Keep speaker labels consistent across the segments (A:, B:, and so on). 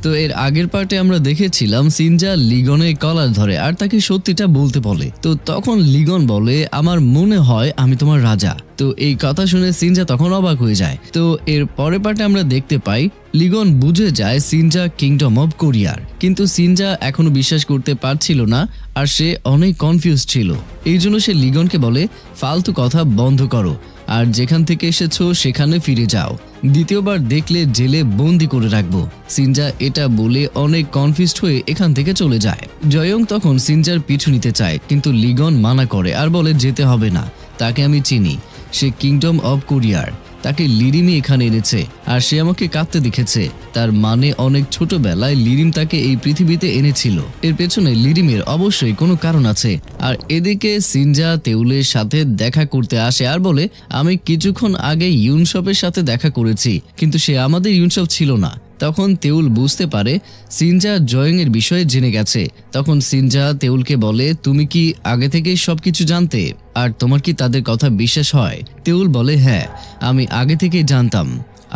A: তো এর আগের পার্টে আমরা দেখেছিলাম সিনজা লিগনের কলার ধরে আর তাকে সত্যিটা বলতে বলে। তো তখন লিগন বলে আমার মনে হয় আমি তোমার রাজা। তো এই কথা শুনে সিনজা তখন অবাক হয়ে যায়। তো এর পরের পার্টে আমরা দেখতে পাই লিগন বুঝে যায় সিনজা কিংডম অব কোরিয়ার, কিন্তু সিনজা এখনো বিশ্বাস করতে পারছিল না আর সে অনেক কনফিউজ ছিল। এই জন্য সে লিগনকে বলে ফালতু কথা বন্ধ করো আর যেখান থেকে এসেছো সেখানে ফিরে যাও, দ্বিতীয়বার দেখলে জেলে বন্দি করে রাখবো। সিনজা এটা বলে অনেক কনফিউজড হয়ে এখান থেকে চলে যায়। জয়ং তখন সিনজার পিছু নিতে চায় কিন্তু লিগন মানা করে আর বলে যেতে হবে না, তাকে আমি চিনি, সে কিংডম অব কোরিয়ার, তাকে লিরিমই এখানে এনেছে আর সে আমাকে কাঁদতে দেখেছে, তার মানে অনেক ছোটবেলায় লিরিম তাকে এই পৃথিবীতে এনেছিল। এর পেছনে লিরিমের অবশ্যই কোনো কারণ আছে। আর এদিকে সিনজা তেওলের সাথে দেখা করতে আসে আর বলে আমি কিছুক্ষণ আগে ইউনসপের সাথে দেখা করেছি, কিন্তু সে আমাদের ইউনসপ ছিল না। তখন তেওল বুঝতে পারে সিনজা জয়ং এর বিষয়ে জেনে গেছে। তখন সিনজা তেওলকে বলে তুমি কি আগে থেকেই সবকিছু জানতে আর তোমার কি তাদের কথা বিশ্বাস হয়? তেওল বলে হ্যাঁ, আমি আগে থেকেই জানতাম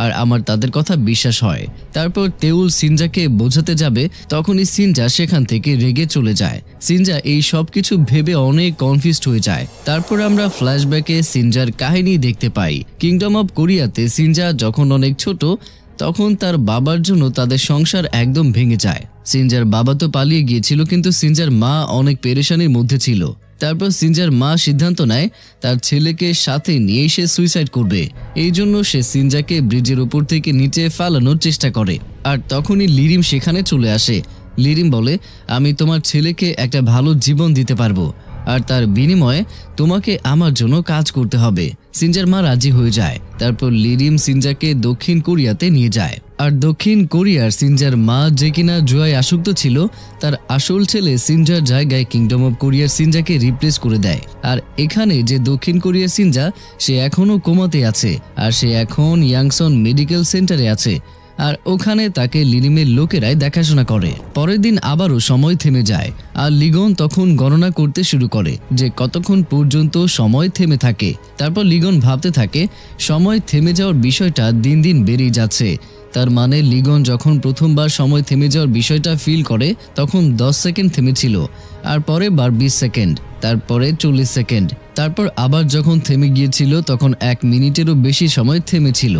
A: আর আমার তাদের কথা বিশ্বাস হয়। তারপর তেওল সিনজাকে বোঝাতে যাবে, তখনই সিনজা সেখান থেকে রেগে চলে যায়। সিনজা এই সব কিছু ভেবে অনেক কনফিউজড হয়ে যায়। তারপর আমরা ফ্ল্যাশব্যাকে সিনজার কাহিনী দেখতে পাই। কিংডম অব কোরিয়াতে সিনজা যখন অনেক ছোট তখন তার বাবার জন্য তাদের সংসার একদম ভেঙে যায়। সিনজার বাবা তো পালিয়ে গিয়েছিল, কিন্তু সিনজার মা অনেক পেরেশানির মধ্যে ছিল। তারপর সিনজার মা সিদ্ধান্ত নেয় তার ছেলেকে সাথে নিয়ে সে সুইসাইড করবে। এই জন্য সে সিনজাকে ব্রিজের উপর থেকে নিচে ফালানোর চেষ্টা করে। আর তখনই লিরিম সেখানে চলে আসে। লিরিম বলে আমি তোমার ছেলেকে একটা ভালো জীবন দিতে পারবো আর তার বিনিময়ে তোমাকে আমার জন্য কাজ করতে হবে। সিনজার মা রাজি হয়ে যায়। তারপর লিরিম সিনজাকে দক্ষিণ কোরিয়াতে নিয়ে যায়। আর দক্ষিণ কোরিয়ার সিনজার মা যে কিনা জুয়ায় আসক্ত ছিল, তার আসল ছেলে সিনজার জায়গায় কিংডম অব কোরিয়ার সিনজাকে রিপ্লেস করে দেয়। আর এখানে যে দক্ষিণ কোরিয়ার সিনজা সে এখনো কোমাতে আছে আর সে এখন ইয়াংসন মেডিকেল সেন্টারে আছে আর ওখানে তাকে লিরিমের লোকেরাই দেখাশোনা করে। পরের দিন আবারও সময় থেমে যায় আর লিগন তখন গণনা করতে শুরু করে যে কতক্ষণ পর্যন্ত সময় থেমে থাকে। তারপর লিগন ভাবতে থাকে সময় থেমে যাওয়ার বিষয়টা দিন দিন বেড়েই যাচ্ছে। তার মানে লিগন যখন প্রথমবার সময় থেমে যাওয়ার বিষয়টা ফিল করে তখন 10 সেকেন্ড থেমেছিল, আর পরে 20 সেকেন্ড, তারপরে 40 সেকেন্ড, তারপর আবার যখন থেমে গিয়েছিল তখন 1 মিনিটেরও বেশি সময় থেমেছিল।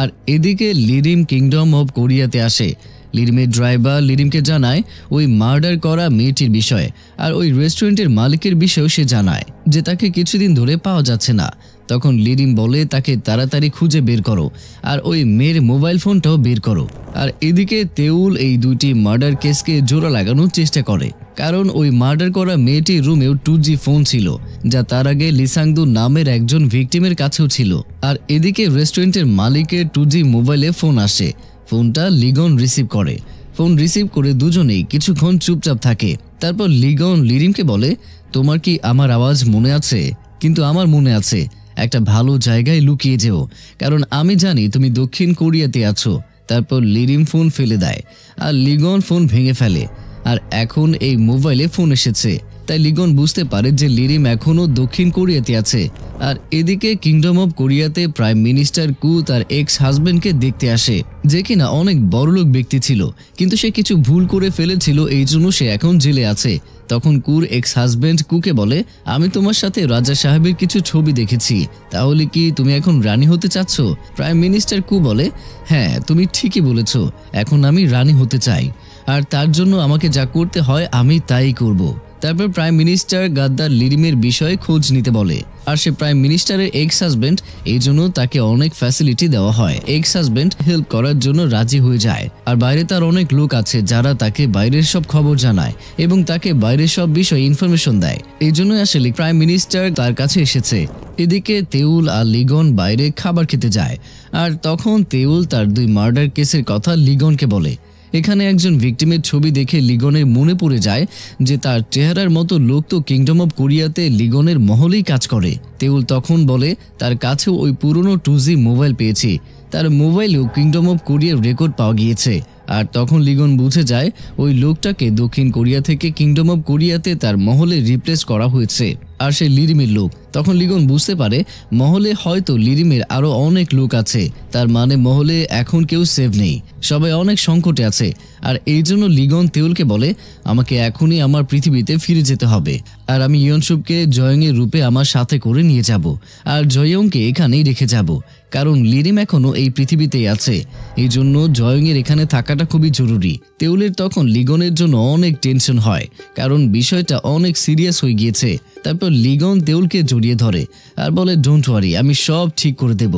A: আর এদিকে লিরিম কিংডম অব কোরিয়াতে আসে। লিরিমের ড্রাইভার লিরিমকে জানায় ওই মার্ডার করা মেয়েটির বিষয়ে আর ওই রেস্টুরেন্টের মালিকের বিষয়েও সে জানায় যে তাকে কিছুদিন ধরে পাওয়া যাচ্ছে না। তখন লিরিম বলে তাকে তাড়াতাড়ি খুঁজে বের করো আর ওই মেয়ের মোবাইল ফোনটাও বের করো। আর এদিকে তেওল এই দুইটি মার্ডার কেসকে জোড়া লাগানোর চেষ্টা করে, কারণ ওই মার্ডার করা মেয়েটির রুমেও 2G ফোন ছিল, যা তার আগে লিসাংদু নামের একজন ভিকটিমের কাছেও ছিল। আর এদিকে রেস্টুরেন্টের মালিকের 2G মোবাইলে ফোন আসে। ফোনটা লিগন রিসিভ করে। ফোন রিসিভ করে দুজনেই কিছুক্ষণ চুপচাপ থাকে। তারপর লিগন লিরিমকে বলে তোমার কি আমার আওয়াজ মনে আছে? কিন্তু আমার মনে আছে, একটা ভালো জায়গায় লুকিয়ে যেও, কারণ আমি জানি তুমি দক্ষিণ কোরিয়াতে আছো। তারপর লিরিম ফোন ফেলে দেয় আর লিগন ফোন ভেঙে ফেলে। আর এখন এই মোবাইলে ফোন এসেছে, তাই লিগন বুঝতে পারে যে লিরিম এখনো দক্ষিণ কোরিয়াতে আছে। আর এদিকে কিংডম অব কোরিয়াতে প্রাইম মিনিস্টার কু তার এক্স হাজবেন্ডকে দেখতে আসে, যে কিনা অনেক বড়লোক ব্যক্তি ছিল, কিন্তু সে কিছু ভুল করে ফেলেছিল, এই জন্য সে এখন জেলে আছে। তখন কুর এক্স হাজবেন্ড কুকে বলে আমি তোমার সাথে রাজা সাহেবের কিছু ছবি দেখেছি, তাহলে কি তুমি এখন রানী হতে চাচ্ছ? প্রাইম মিনিস্টার কু বলে হ্যাঁ, তুমি ঠিকই বলেছ, এখন আমি রানী হতে চাই আর তার জন্য আমাকে যা করতে হয় আমি তাই করব। তারপর প্রাইম মিনিস্টার গাদ্দার লিরিমের বিষয়ে খোঁজ নিতে বলে আর সে প্রাইম মিনিস্টারের এক্স হাজবেন্ড, এই জন্য তাকে অনেক ফ্যাসিলিটি দেওয়া হয়। এক্স হাজবেন্ড হেল্প করার জন্য রাজি হয়ে যায়। আর বাইরে তার অনেক লোক আছে যারা তাকে বাইরের সব খবর জানায় এবং তাকে বাইরের সব বিষয়ে ইনফরমেশন দেয়। এই জন্য আসলে প্রাইম মিনিস্টার তার কাছে এসেছে। এদিকে তেওল আর লিগন বাইরে খাবার খেতে যায় আর তখন তেওল তার 2 মার্ডার কেসের কথা লিগনকে বলে। এখানে একজন ভিকটিমের ছবি দেখে লিগনের মনে পড়ে যায় যে তার চেহারার মতো লোক তো কিংডম অব কোরিয়াতে লিগনের মহলেই কাজ করে। তেওল তখন বলে তার কাছেও ওই পুরনো 2G মোবাইল পেয়েছি, তার মোবাইলেও কিংডম অব কোরিয়ার রেকর্ড পাওয়া গিয়েছে। আর তখন লিগন বুঝে যায় ওই লোকটাকে দক্ষিণ কোরিয়া থেকে কিংডম অব কোরিয়াতে তার মহলে রিপ্লেস করা হয়েছে। আর সে লিরিমের লোক। তখন লিগন বুঝতে পারে মহলে হয়তো লিরিমের আরো অনেক লোক আছে, তার মানে মহলে এখন কেউ সেভ নেই, সবাই অনেক সংকটে আছে। আর এই জন্য লিগন তেওলকে বলে আমাকে এখনই আমার পৃথিবীতে ফিরে যেতে হবে, আর আমি ইয়নসুপকে জয়ংয়ের রূপে আমার সাথে করে নিয়ে যাব, আর জয়ংকে এখানেই রেখে যাব, কারণ লিরিম এখনো এই পৃথিবীতেই আছে। এই জন্য জয়ংয়ের এখানে থাকাটা খুবই জরুরি। তেওলের তখন লিগনের জন্য অনেক টেনশন হয়, কারণ বিষয়টা অনেক সিরিয়াস হয়ে গিয়েছে। তারপর লিগন তেওলকে জড়িয়ে ধরে আর বলে ডোন্ট ওয়ারি, আমি সব ঠিক করে দেব।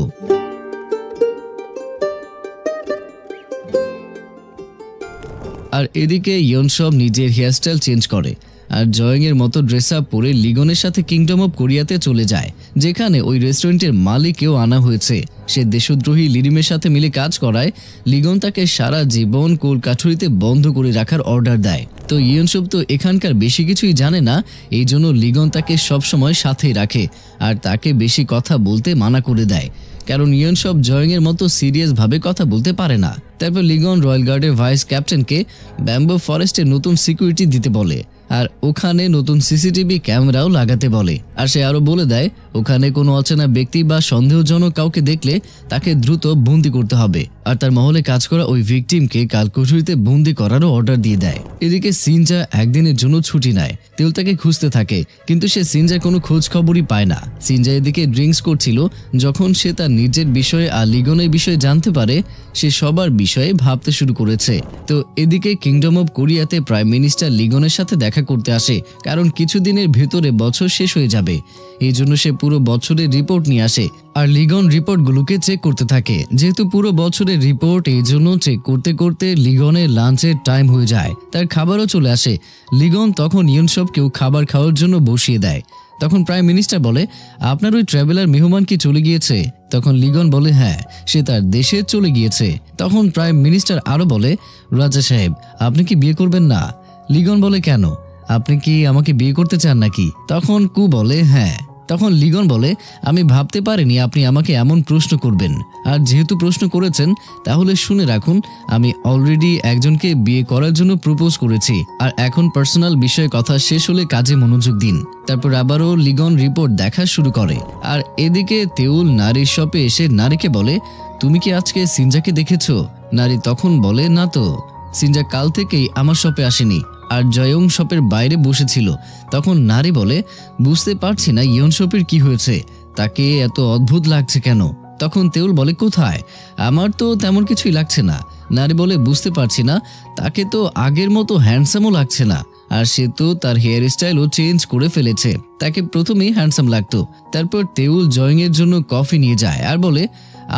A: আর এদিকে ইয়নসব নিজের হেয়ারস্টাইল চেঞ্জ করে আর জয়ংয়ের মতো ড্রেস আপ পরে লিগনের সাথে কিংডম অফ কোরিয়াতে চলে যায়, যেখানে ওই রেস্টুরেন্টের মালিককেও আনা হয়েছে। সে দেশদ্রোহী লিরিমের সাথে মিলে কাজ করায় লিগন তাকে সারা জীবন কোলকাঠুরিতে বন্ধ করে রাখার অর্ডার দেয়। তো ইয়নসব তো এখানকার বেশি কিছুই জানে না, এই জন্য লিগন তাকে সবসময় সাথেই রাখে আর তাকে বেশি কথা বলতে মানা করে দেয়, কারণ ইয়নসব জয়ংয়ের মতো সিরিয়াস ভাবে কথা বলতে পারে না। তারপর লিগন রয়্যাল গার্ডের ভাইস ক্যাপ্টেনকে ব্যাম্বো ফরেস্টে নতুন সিকিউরিটি দিতে বলে আর ওখানে নতুন সিসিটিভি ক্যামেরাও লাগাতে বলে। আর সে আরো বলে দেয় ওখানে কোনো অচেনা ব্যক্তি বা সন্দেহজনক কাউকে দেখলে তাকে দ্রুত বন্দি করতে হবে, আর তার মহলে কাজ করা ওই ভিকটিমকে কালকুঠুরিতে বন্দি করারও অর্ডার দিয়ে দেয়। এদিকে সিনজা একদিনের জন্য ছুটি নেয়, তেল তাকে খুঁজতে থাকে, কিন্তু সে সিনজার কোনো খোঁজ খবরই পায় না। সিনজা এদিকে ড্রিঙ্কস করছিল, যখন সে তার নিজের বিষয়ে আর লিগনের বিষয়ে জানতে পারে সে সবার বিষয়ে ভাবতে শুরু করেছে। তো এদিকে কিংডম অফ কোরিয়াতে প্রাইম মিনিস্টার লিগনের সাথে দেখা করতে আসে, কারণ কিছুদিনের ভেতরে বছর শেষ হয়ে যাবে। এই জন্য সে পুরো বছরের রিপোর্ট নিয়ে আসে আর লিগন রিপোর্টগুলোকে চেক করতে থাকে। যেহেতু পুরো বছরের রিপোর্ট, এই জন্য চেক করতে করতে লিগনের লাঞ্চের টাইম হয়ে যায়, তার খাবারও চলে আসে। লিগন তখন ইয়নসবকেও খাবার খাওয়ার জন্য বসিয়ে দেয়। তখন প্রাইম মিনিস্টার বলে আপনার ওই ট্রাভেলার মেহমান কি চলে গিয়েছে? তখন লিগন বলে হ্যাঁ, সে তার দেশে চলে গিয়েছে। তখন প্রাইম মিনিস্টার আরো বলে রাজা সাহেব আপনি কি বিয়ে করবেন না? লিগন বলে কেন, আপনি কি আমাকে বিয়ে করতে চান নাকি? তখন কু বলে হ্যাঁ। তখন লিগন বলে আমি ভাবতে পারিনি আপনি আমাকে এমন প্রশ্ন করবেন, আর যেহেতু প্রশ্ন করেছেন তাহলে শুনে রাখুন আমি অলরেডি একজনকে বিয়ে করার জন্য প্রপোজ করেছি, আর এখন পার্সোনাল বিষয়ে কথা শেষ হলে কাজে মনোযোগ দিন। তারপর আবারও লিগন রিপোর্ট দেখা শুরু করে। আর এদিকে তেওল নারীর শপে এসে নারীকে বলে তুমি কি আজকে সিনজাকে দেখেছো? নারী তখন বলে না তো, সিনজা কাল থেকেই আমার শপে আসেনি, আর জয়ং শপের বাইরে বসেছিল। তখন নারী বলে বুঝতে পারছি না ইয়নসপের কি হয়েছে, তাকে এত অদ্ভুত লাগছে কেন? তখন তেওল বলে কোথায়, আমার তো তেমন কিছুই লাগছে না। নারী বলে বুঝতে পারছি না, তাকে তো আগের মতো হ্যান্ডসামও লাগছে না, আর সে তো তার হেয়ার স্টাইলও চেঞ্জ করে ফেলেছে। তাকে প্রথমেই হ্যান্ডসাম লাগতো। তারপর তেওল জয়ং এর জন্য কফি নিয়ে যায় আর বলে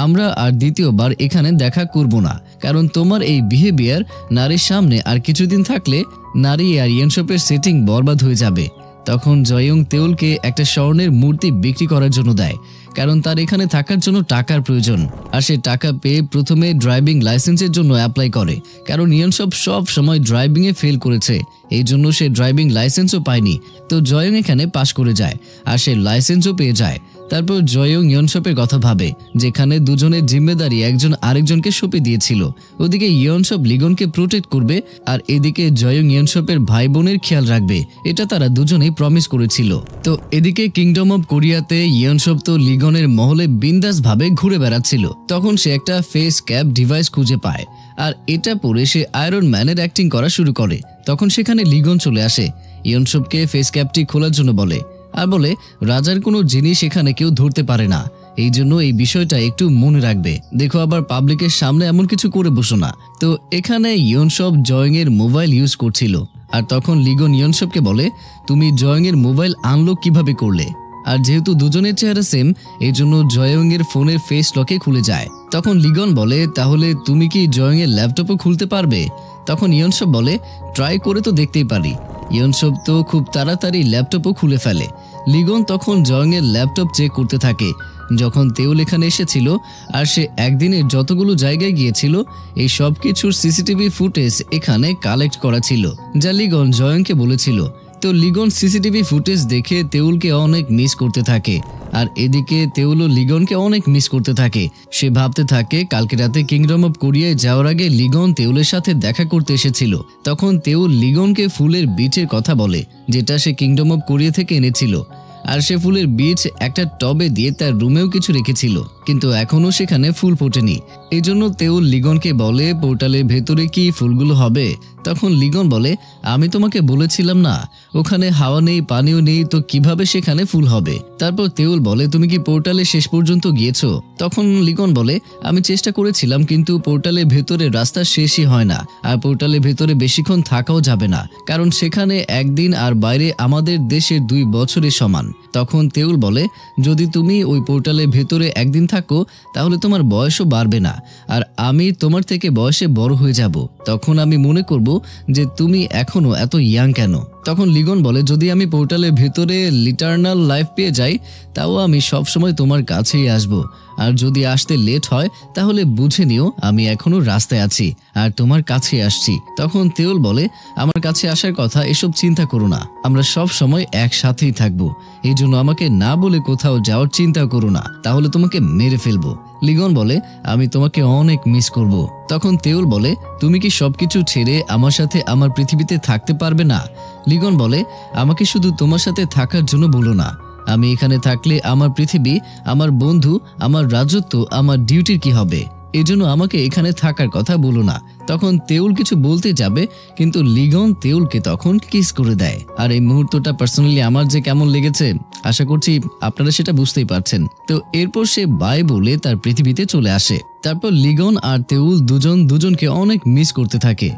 A: আমরা আর দ্বিতীয়বার এখানে দেখা করব না, কারণ তোমার এই বিহেভিয়ার নারীর সামনে আর কিছুদিন থাকলে নারী আর ইয়নসপের সেটিং বরবাদ হয়ে যাবে। তখন জয়ং তেওলকে একটা স্বর্ণের মূর্তি বিক্রি করার জন্য দেয়, কারণ তার এখানে থাকার জন্য টাকার প্রয়োজন। আর সে টাকা পেয়ে প্রথমে ড্রাইভিং লাইসেন্সের জন্য অ্যাপ্লাই করে, কারণ ইয়নসপ সব সময় ড্রাইভিং এ ফেল করেছে, এই জন্য সে ড্রাইভিং লাইসেন্সও পায়নি। তো জয়ং এখানে পাশ করে যায় আর সে লাইসেন্সও পেয়ে যায়। তারপর জয়ং ইয়নসপের কথা ভাবে, যেখানে দুজনের জিম্মেদারি একজন আরেকজনকে সঁপে দিয়েছিল। ওদিকে ইয়নসপ লিগনকে প্রোটেক্ট করবে, আর এদিকে জয়ং ইয়নসপের ভাই বোনের খেয়াল রাখবে, এটা তারা দুজনেই প্রমিস করেছিল। তো এদিকে কিংডম অফ কোরিয়াতে ইয়নসপ তো লিগনের মহলে বিন্দাস ভাবে ঘুরে বেড়াচ্ছিল। তখন সে একটা ফেস ক্যাপ ডিভাইস খুঁজে পায়, আর এটা পরে সে আয়রন ম্যানের অ্যাক্টিং করা শুরু করে। তখন সেখানে লিগন চলে আসে, ইয়নসপকে ফেস ক্যাপটি খোলার জন্য বলে, আর বলে রাজার কোনো জিনিস এখানে কেউ ধরতে পারে না, এই জন্য এই বিষয়টা একটু মনে রাখবে, দেখো আবার পাবলিকের সামনে এমন কিছু করে বসো না। তো এখানে ইয়নসপ জয়ং এর মোবাইল ইউজ করছিল, আর তখন লিগন ইয়নসপকে বলে তুমি জয়ং এর মোবাইল আনলক কিভাবে করলে? আর যেহেতু দুজনের চেহারা সেম, এই জন্য জয়ং এর ফোনের ফেস লকে খুলে যায়। তখন লিগন বলে তাহলে তুমি কি জয়ং এর ল্যাপটপও খুলতে পারবে? তখন ইয়নসপ বলে ট্রাই করে তো দেখতেই পারি। ইয়নসপ তো খুব তাড়াতাড়ি ল্যাপটপও খুলে ফেলে। লিগন তখন জয়ং এর ল্যাপটপ চেক করতে থাকে। যখন তেওল এখানে এসেছিল আর সে একদিনের যতগুলো জায়গায় গিয়েছিল, এই সব কিছুর সিসিটিভি ফুটেজ এখানে কালেক্ট করা ছিল, যা লিগন জয়ংকে বলেছিল। তো লিগন সিসিটিভি ফুটেজ দেখে তেওলকে অনেক মিস করতে থাকে, আর এদিকে তেওলও লিগনকে অনেক মিস করতে থাকে। সে ভাবতে থাকে কালকে রাতে কিংডম অফ কোরিয়ায় যাওয়ার আগে লিগন তেওলের সাথে দেখা করতে এসেছিল। তখন তেওল লিগনকে ফুলের বীচের কথা বলে, যেটা সে কিংডম অফ কোরিয়া থেকে এনেছিল। আর সে ফুলের বীজ একটা টবে দিয়ে তার রুমেও কিছু রেখেছিল, কিন্তু এখনো সেখানে ফুল ফোটেনি। এই জন্য তেউল লিগনকে বলে পোর্টালের ভেতরে কি ফুলগুলো হবে? তখন লিগন বলে, আমি তোমাকে বলেছিলাম না ওখানে হাওয়া নেই, পানিও নেই, তো কিভাবে সেখানে ফুল হবে? তারপর তেউল বলে, তুমি কি পোর্টালে শেষ পর্যন্ত গিয়েছো? তখন লিগন বলে, আমি চেষ্টা করেছিলাম, কিন্তু পোর্টালের ভেতরে রাস্তা শেষই হয় না, আর পোর্টালের ভেতরে বেশিক্ষণ থাকাও যাবে না, কারণ সেখানে একদিন আর বাইরে আমাদের দেশের 2 বছরের সমান। তখন তেউল বলে, যদি তুমি ওই পোর্টালের ভেতরে একদিন থাকো তাহলে তোমার বয়সও বাড়বে না, আর আমি তোমার থেকে বয়সে বড় হয়ে যাব। তখন আমি মনে করব যে তুমি এখনো এত ইয়াং কেন। তখন লিগন বলে, যদি আমি পোর্টালের ভেতরে লিটার্নাল লাইফ পেয়ে যাই তাও আমি সবসময় তোমার কাছেই আসব, আর যদি আসতে লেট হয় তাহলে বুঝে নিও আমি এখনো রাস্তায় আছি আর তোমার কাছে আসছি। তখন তেউল বলে, আমার কাছে আসার কথা এসব চিন্তা করো না, আমরা সব সময় একসাথেই থাকবো, এই জন্য আমাকে না বলে কোথাও যাওয়ার চিন্তা করো না, তাহলে তোমাকে মেরে ফেলবো। লিগন বলে, আমি তোমাকে অনেক মিস করব। তখন তেউল বলে, তুমি কি সবকিছু ছেড়ে আমার সাথে আমার পৃথিবীতে থাকতে পারবে না? লিগন বলে, আমাকে শুধু তোমার সাথে থাকার জন্য বলো না, আমি এখানে থাকলে আমার পৃথিবী, আমার বন্ধু, আমার রাজত্ব, আমার ডিউটির কি হবে? এজন্য আমাকে এখানে থাকার কথা বলো না। তখন তেউল কিছু বলতে যাবে, কিন্তু লিগন তেউলকে তখন কিস করে দেয়। আর এই মুহূর্তটা পার্সোনালি আমার যে কেমন লেগেছে আশা করছি আপনারা সেটা বুঝতেই পারছেন। তো এরপর সে বাই বলে তার পৃথিবীতে চলে আসে। তারপর লিগন আর তেউল দুজনকে অনেক মিস করতে থাকে।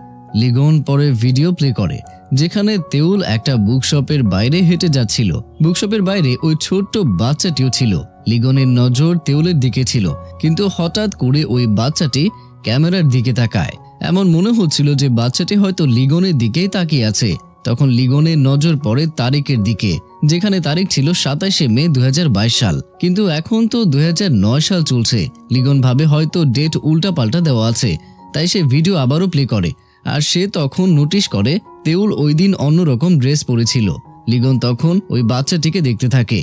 A: লিগন পরে ভিডিও প্লে করে যেখানে তেউল একটা বুকশপের বাইরে হেঁটে যাচ্ছিল। বুকশপের বাইরে ওই ছোট্ট বাচ্চাটিও ছিল। লিগনের নজর তেউলের দিকে ছিল, কিন্তু হঠাৎ করে ওই বাচ্চাটি ক্যামেরার দিকে তাকায়। এমন মনে হচ্ছিল যে বাচ্চাটি হয়তো লিগনের দিকেই তাকিয়ে আছে। তখন লিগনের নজর পড়ে তারিখের দিকে, যেখানে তারিখ ছিল 27শে মে 2022 সাল, কিন্তু এখন তো 2009 সাল চলছে। লিগন ভাবে হয়তো ডেট উল্টাপাল্টা দেওয়া আছে, তাই সে ভিডিও আবারও প্লে করে। আর সে তখন নোটিশ করে তেউল ওই দিন অন্যরকম ড্রেস পরেছিল। লিগন তখন ওই বাচ্চাটিকে দেখতে থাকে।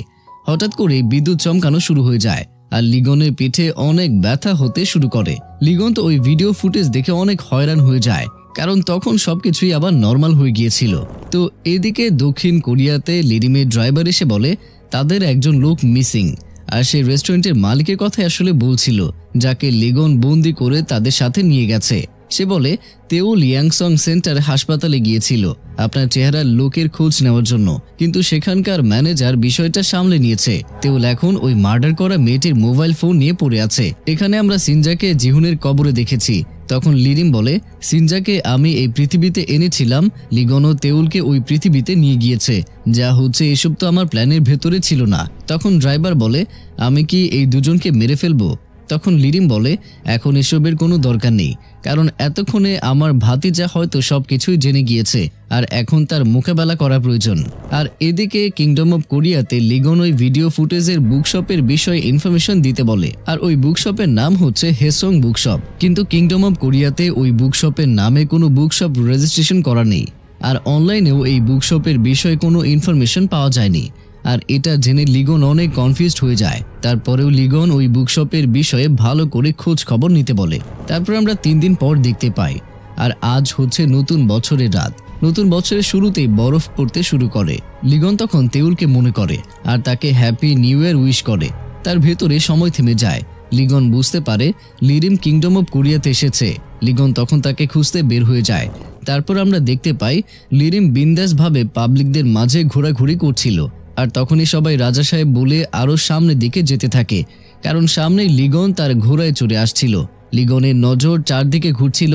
A: হঠাৎ করে বিদ্যুৎ চমকানো শুরু হয়ে যায় আর লিগনের পিঠে অনেক ব্যথা হতে শুরু করে। লিগন তো ওই ভিডিও ফুটেজ দেখে অনেক হয়রান হয়ে যায়, কারণ তখন সবকিছুই আবার নর্মাল হয়ে গিয়েছিল। তো এদিকে দক্ষিণ কোরিয়াতে লিরিমের ড্রাইভার এসে বলে তাদের একজন লোক মিসিং, আর সেই রেস্টুরেন্টের মালিকের কথাই আসলে বলছিল, যাকে লিগন বন্দি করে তাদের সাথে নিয়ে গেছে। সে বলে তেউল ইয়াংসং সেন্টার হাসপাতালে গিয়েছিল আপনার চেহারার লোকের খোঁজ নেওয়ার জন্য, কিন্তু সেখানকার ম্যানেজার বিষয়টা সামলে নিয়েছে। তেউল এখন ওই মার্ডার করা মেয়েটির মোবাইল ফোন নিয়ে পড়ে আছে। এখানে আমরা সিনজাকে জিহুনের কবরে দেখেছি। তখন লিরিম বলে, সিনজাকে আমি এই পৃথিবীতে এনেছিলাম, লিগনও তেউলকে ওই পৃথিবীতে নিয়ে গিয়েছে। যা হচ্ছে এসব তো আমার প্ল্যানের ভেতরে ছিল না। তখন ড্রাইভার বলে, আমি কি এই দুজনকে মেরে ফেলবো? তখন লিরিম বলে, এখন এসবের কোনো দরকার নেই, কারণ এতক্ষণে আমার ভাতিজা হয়তো সবকিছুই জেনে গিয়েছে, আর এখন তার মোকাবেলা করা প্রয়োজন। আর এদিকে কিংডম অফ কোরিয়াতে লিগন ওই ভিডিও ফুটেজের বুকশপের বিষয়ে ইনফরমেশন দিতে বলে, আর ওই বুকশপের নাম হচ্ছে হেসং বুকশপ। কিন্তু কিংডম অফ কোরিয়াতে ওই বুকশপের নামে কোনো বুকশপ রেজিস্ট্রেশন করা নেই, আর অনলাইনেও এই বুকশপের বিষয়ে কোনো ইনফরমেশন পাওয়া যায়নি। আর এটা জেনে লিগন অনেক কনফিউজড হয়ে যায়। তারপরেও লিগন ওই বুকশপের বিষয়ে ভালো করে খোঁজ খবর নিতে বলে। তারপর আমরা 3 দিন পর দেখতে পাই, আর আজ হচ্ছে নতুন বছরের রাত। নতুন বছরের শুরুতেই বরফ পড়তে শুরু করে। লিগন তখন তেউলকে মনে করে আর তাকে হ্যাপি নিউ ইয়ার উইশ করে। তার ভেতরে সময় থেমে যায়। লিগন বুঝতে পারে লিরিম কিংডম অফ কোরিয়াতে এসেছে। লিগন তখন তাকে খুঁজতে বের হয়ে যায়। তারপর আমরা দেখতে পাই লিরিম বিন্দাসভাবে পাবলিকদের মাঝে ঘোরাঘুরি করছিল। আর তখনই সবাই রাজা সাহেব বলে আরো সামনের দিকে যেতে থাকে, কারণ সামনে লিগন তার ঘোড়ায় চড়ে আসছিল। লিগনের নজর চারদিকে ঘুরছিল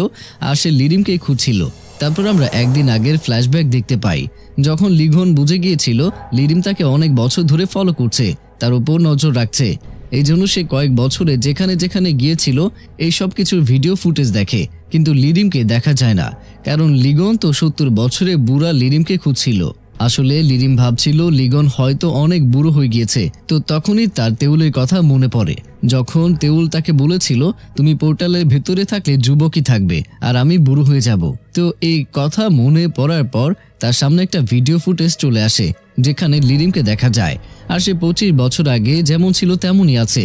A: আর সে লিরিমকে খুঁজছিল। তারপর আমরা একদিন আগের ফ্ল্যাশব্যাক দেখতে পাই, যখন লিগন বুঝে গিয়েছিল লিরিম তাকে অনেক বছর ধরে ফলো করছে, তার উপর নজর রাখছে। এই জন্য সে কয়েক বছরে যেখানে যেখানে গিয়েছিল এই সব কিছুর ভিডিও ফুটেজ দেখে, কিন্তু লিরিমকে দেখা যায় না, কারণ লিগন তো 70 বছরে বুড়া লিরিমকে খুঁজছিল। আসলে লিরিম ভাবছিল লিগন হয়তো অনেক বুড়ো হয়ে গিয়েছে। তো তখনই তার তেউলের কথা মনে পড়ে, যখন তেউল তাকে বলেছিল তুমি পোর্টালের ভেতরে থাকলে যুবকই থাকবে আর আমি বুড়ো হয়ে যাব। তো এই কথা মনে পড়ার পর তার সামনে একটা ভিডিও ফুটেজ চলে আসে, যেখানে লিরিমকে দেখা যায় আর সে 25 বছর আগে যেমন ছিল তেমনই আছে।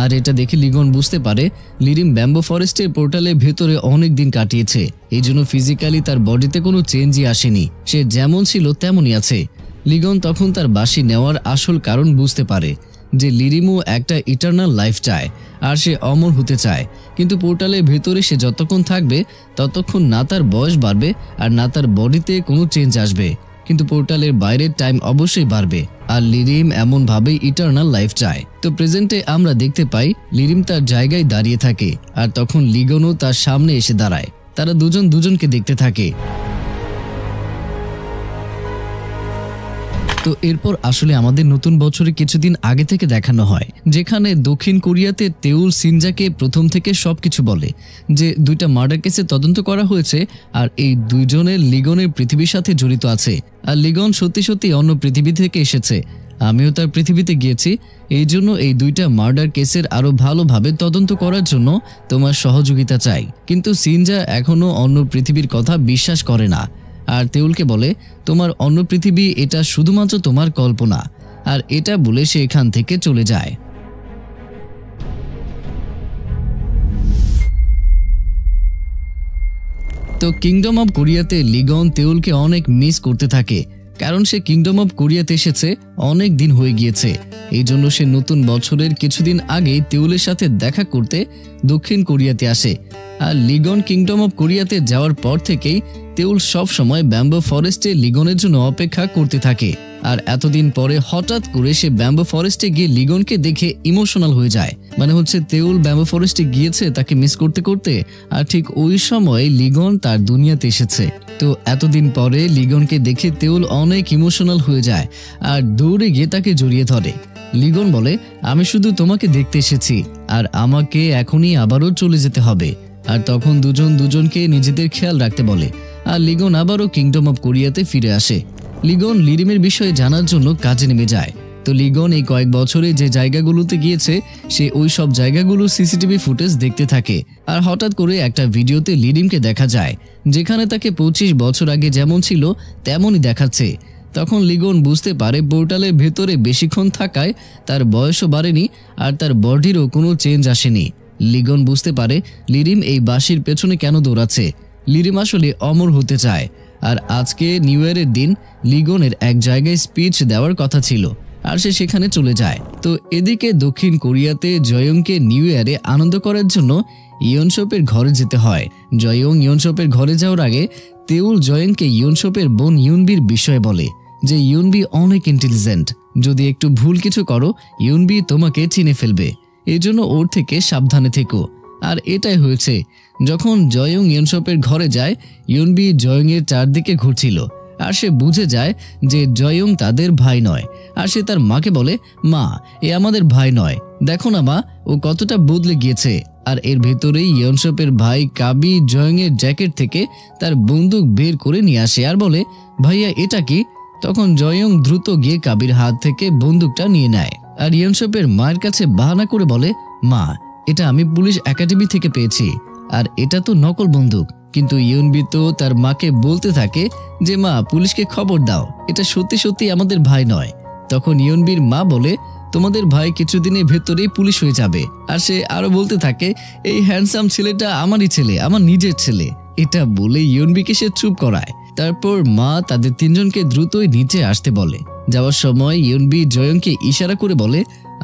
A: আর এটা দেখে লিগন বুঝতে পারে লিরিম ব্যাম্বো ফরেস্টের পোর্টালের ভেতরে অনেক দিন কাটিয়েছে, এই জন্য ফিজিক্যালি তার বডিতে কোনো চেঞ্জই আসেনি, সে যেমন ছিল তেমনই আছে। লিগন তখন তার বাঁশি নেওয়ার আসল কারণ বুঝতে পারে যে লিরিমও একটা ইটারনাল লাইফ চায় আর সে অমর হতে চায়, কিন্তু পোর্টালের ভেতরে সে যতক্ষণ থাকবে ততক্ষণ না তার বয়স বাড়বে আর না তার বডিতে কোনো চেঞ্জ আসবে, কিন্তু পোর্টালের বাইরের টাইম অবশ্যই বাড়বে। আর লিরিম এমনভাবেই ইটারনাল লাইফ চায়। তো প্রেজেন্টে আমরা দেখতে পাই লিরিম তার জায়গায় দাঁড়িয়ে থাকে আর তখন লিগনও তার সামনে এসে দাঁড়ায়। তারা দুজন দুজনকে দেখতে থাকে। তো এরপর আসলে আমাদের নতুন বছরে কিছুদিন আগে থেকে দেখানো হয়, যেখানে দক্ষিণ কোরিয়াতে তেউল সিনজাকে প্রথম থেকে সবকিছু বলে যে 2টা মার্ডার কেসে তদন্ত করা হয়েছে আর এই দুইজনের লিগনের পৃথিবীর সাথে জড়িত আছে। আর লিগন সত্যি সত্যি অন্য পৃথিবী থেকে এসেছে, আমিও তার পৃথিবীতে গিয়েছি, এই জন্য এই 2টা মার্ডার কেসের আরো ভালোভাবে তদন্ত করার জন্য তোমার সহযোগিতা চাই। কিন্তু সিনজা এখনো অন্য পৃথিবীর কথা বিশ্বাস করে না আর তেউলকে বলে তোমার অন্য পৃথিবী এটা শুধুমাত্র তোমার কল্পনা, আর এটা বলে সে এখান থেকে চলে যায়। তো কিংডম অব কোরিয়াতে লিগন তেউলকে অনেক মিস করতে থাকে, কারণ সে কিংডম অব কোরিয়াতে এসেছে অনেক দিন হয়ে গিয়েছে। এই জন্য সে নতুন বছরের কিছুদিন আগেই তেউলের সাথে দেখা করতে দক্ষিণ কোরিয়াতে আসে। আর লিগন কিংডম অব কোরিয়াতে যাওয়ার পর থেকেই তেউল সব সময় ব্যাম্বো ফরেস্টে লিগনের জন্য অপেক্ষা করতে থাকে। আর এতদিন পরে হঠাৎ করে সে ব্যাম্বো ফরেস্টে গিয়ে লিগনকে দেখে ইমোশনাল হয়ে যায়, মানে হচ্ছে তেউল ব্যাম্বো ফরেস্টে গিয়েছে তাকে মিস করতে করতে, আর ঠিক ওই সময় লিগন তার দুনিয়াতে এসেছে। তো এতদিন পরে লিগনকে দেখে তেউল অনেক ইমোশনাল হয়ে যায় আর দৌড়ে গিয়ে তাকে জড়িয়ে ধরে। লিগন বলে আমি শুধু তোমাকে দেখতে এসেছি আর আমাকে এখনই আবারও চলে যেতে হবে। আর তখন দুজন দুজনকে নিজেদের খেয়াল রাখতে বলে। আর লিগন আবারও কিংডম অব কোরিয়াতে ফিরে আসে। লিগন লিরিমের বিষয়ে জানার জন্য কাজে নেমে যায়। তো লিগন এই কয়েক বছরে যে জায়গাগুলোতে গিয়েছে সে ওই সব জায়গাগুলোর সিসিটিভি ফুটেজ দেখতে থাকে। আর হঠাৎ করে একটা ভিডিওতে লিরিমকে দেখা যায় যেখানে তাকে 25 বছর আগে যেমন ছিল তেমনই দেখাচ্ছে। তখন লিগন বুঝতে পারে পোর্টালের ভেতরে বেশিক্ষণ থাকায় তার বয়সও বাড়েনি আর তার বডিরও কোনো চেঞ্জ আসেনি। লিগন বুঝতে পারে লিরিম এই বাঁশির পেছনে কেন দৌড়াচ্ছে। লিরিম আসলে অমর হতে চায়। আর আজকে নিউ ইয়ারের দিন লিগনের এক জায়গায় স্পিচ দেওয়ার কথা ছিল আর সে সেখানে চলে যায়। তো এদিকে দক্ষিণ কোরিয়াতে জয়ংকে নিউ ইয়ারে আনন্দ করার জন্য ইয়নসপের ঘরে যেতে হয়। জয়ং ইয়নসপের ঘরে যাওয়ার আগে তেউল জয়ংকে ইয়নসপের বোন ইউনবির বিষয়ে বলে যে ইউনবি অনেক ইন্টেলিজেন্ট, যদি একটু ভুল কিছু করো ইউনবি তোমাকে চিনে ফেলবে, এই জন্য ওর থেকে সাবধানে থেকো। আর এটাই হয়েছে। যখন জয়ং ইয়নসপের ঘরে যায় ইউনবি জয়ংয়ের চারদিকে ঘুরছিল আর সে বুঝে যায় যে জয়ং তাদের ভাই নয়। আর সে তার মাকে বলে মা এ আমাদের ভাই নয়, দেখো না মা ও কতটা বদলে গিয়েছে। আর এর ভেতরেই ইয়নসপের ভাই কাবি জয়ংয়ের জ্যাকেট থেকে তার বন্দুক বের করে নিয়ে আসে আর বলে ভাইয়া এটা কি। তখন জয়ং দ্রুত গিয়ে কাবির হাত থেকে বন্দুকটা নিয়ে নেয় আর ইয়নসপের মায়ের কাছে বাহানা করে বলে মা এটা আমি পুলিশ একাডেমি থেকে পেয়েছি আর এটা তো নকল বন্দুক। কিন্তু ইয়নবি তো তার মাকে বলতে থাকে যে মা পুলিশকে খবর দাও, এটা সত্যি সত্যি আমাদের ভাই নয়। তখন ইয়নবির মা বলে তোমাদের ভাই কিছুদিনের ভেতরেই পুলিশ হয়ে যাবে। আর সে আরো বলতে থাকে এই হ্যান্ডসাম ছেলেটা আমারই ছেলে, আমার নিজের ছেলে। এটা বলে ইয়নবিকে সে চুপ করায়। তারপর মা তাদের তিনজনকে দ্রুতই নিচে আসতে বলে। যাওয়ার সময় ইয়নবি জয়ংকে ইশারা করে বলে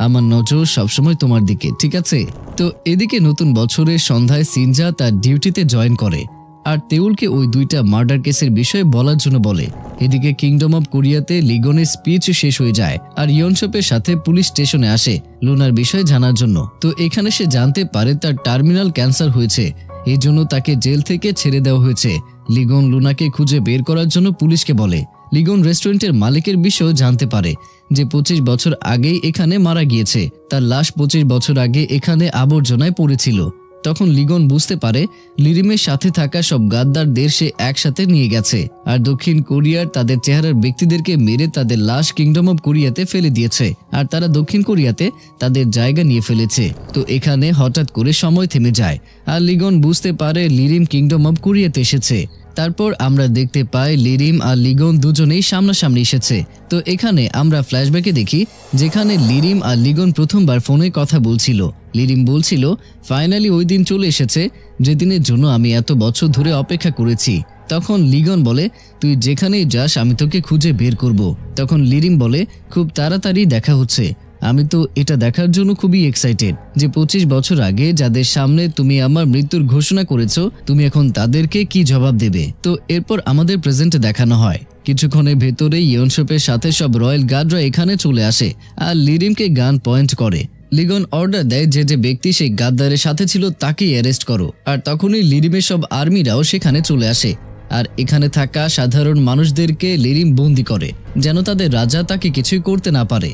A: আমার নজর সবসময় তোমার দিকে, ঠিক আছে। তো এদিকে নতুন বছরের সন্ধ্যায় সিনজা তার ডিউটিতে জয়েন করে আর তেউলকে ওই 2টা মার্ডার কেসের বিষয়ে বলার জন্য বলে। এদিকে কিংডম অব কোরিয়াতে লিগনের স্পিচ শেষ হয়ে যায় আর ইয়নসপের সাথে পুলিশ স্টেশনে আসে লুনার বিষয়ে জানার জন্য। তো এখানে সে জানতে পারে তার টার্মিনাল ক্যান্সার হয়েছে, এই জন্য তাকে জেল থেকে ছেড়ে দেওয়া হয়েছে। লিগন লুনাকে খুঁজে বের করার জন্য পুলিশকে বলে। লিগন রেস্টুরেন্টের মালিকের বিষয়েও জানতে পারে যে 25 বছর আগেই এখানে মারা গিয়েছে, তার লাশ 25 বছর আগে এখানে আবর্জনায় পড়েছিল। তখন লিগন বুঝতে পারে লিরিমের সাথে থাকা সব গাদ্দারদের সে একসাথে নিয়ে গেছে আর দক্ষিণ কোরিয়ার তাদের চেহারার ব্যক্তিদেরকে মেরে তাদের লাশ কিংডম অব কোরিয়াতে ফেলে দিয়েছে আর তারা দক্ষিণ কোরিয়াতে তাদের জায়গা নিয়ে ফেলেছে। তো এখানে হঠাৎ করে সময় থেমে যায় আর লিগন বুঝতে পারে লিরিম কিংডম অব কোরিয়াতে এসেছে। তারপর আমরা দেখতে পাই লিরিম আর লিগন দুজনেই সামনাসামনি এসেছে। তো এখানে আমরা ফ্ল্যাশব্যাকে দেখি যেখানে লিরিম আর লিগন প্রথমবার ফোনে কথা বলছিল। লিরিম বলছিল ফাইনালি ওই দিন চলে এসেছে যেদিনের জন্য আমি এত বছর ধরে অপেক্ষা করেছি। তখন লিগন বলে, তুই যেখানেই যাস আমি তোকে খুঁজে বের করব। তখন লিরিম বলে, খুব তাড়াতাড়ি দেখা হচ্ছে। আমি তো এটা দেখার জন্য খুবই এক্সাইটেড যে 25 বছর আগে যাদের সামনে তুমি আমার মৃত্যুর ঘোষণা করেছো, তুমি এখন তাদেরকে কি জবাব দেবে। তো এরপর আমাদের প্রেজেন্টে দেখানো হয় কিছুক্ষণের ভেতরেই ইয়নসপের সাথে সব রয়্যাল গার্ডরা এখানে চলে আসে আর লিরিমকে গান পয়েন্ট করে। লিগন অর্ডার দেয় যে যে ব্যক্তি সেই গাদ্দারের সাথে ছিল তাকেই অ্যারেস্ট করো। আর তখনই লিরিমের সব আর্মিরাও সেখানে চলে আসে আর এখানে থাকা সাধারণ মানুষদেরকে লিরিম বন্দি করে যেন তাদের রাজা তাকে কিছুই করতে না পারে।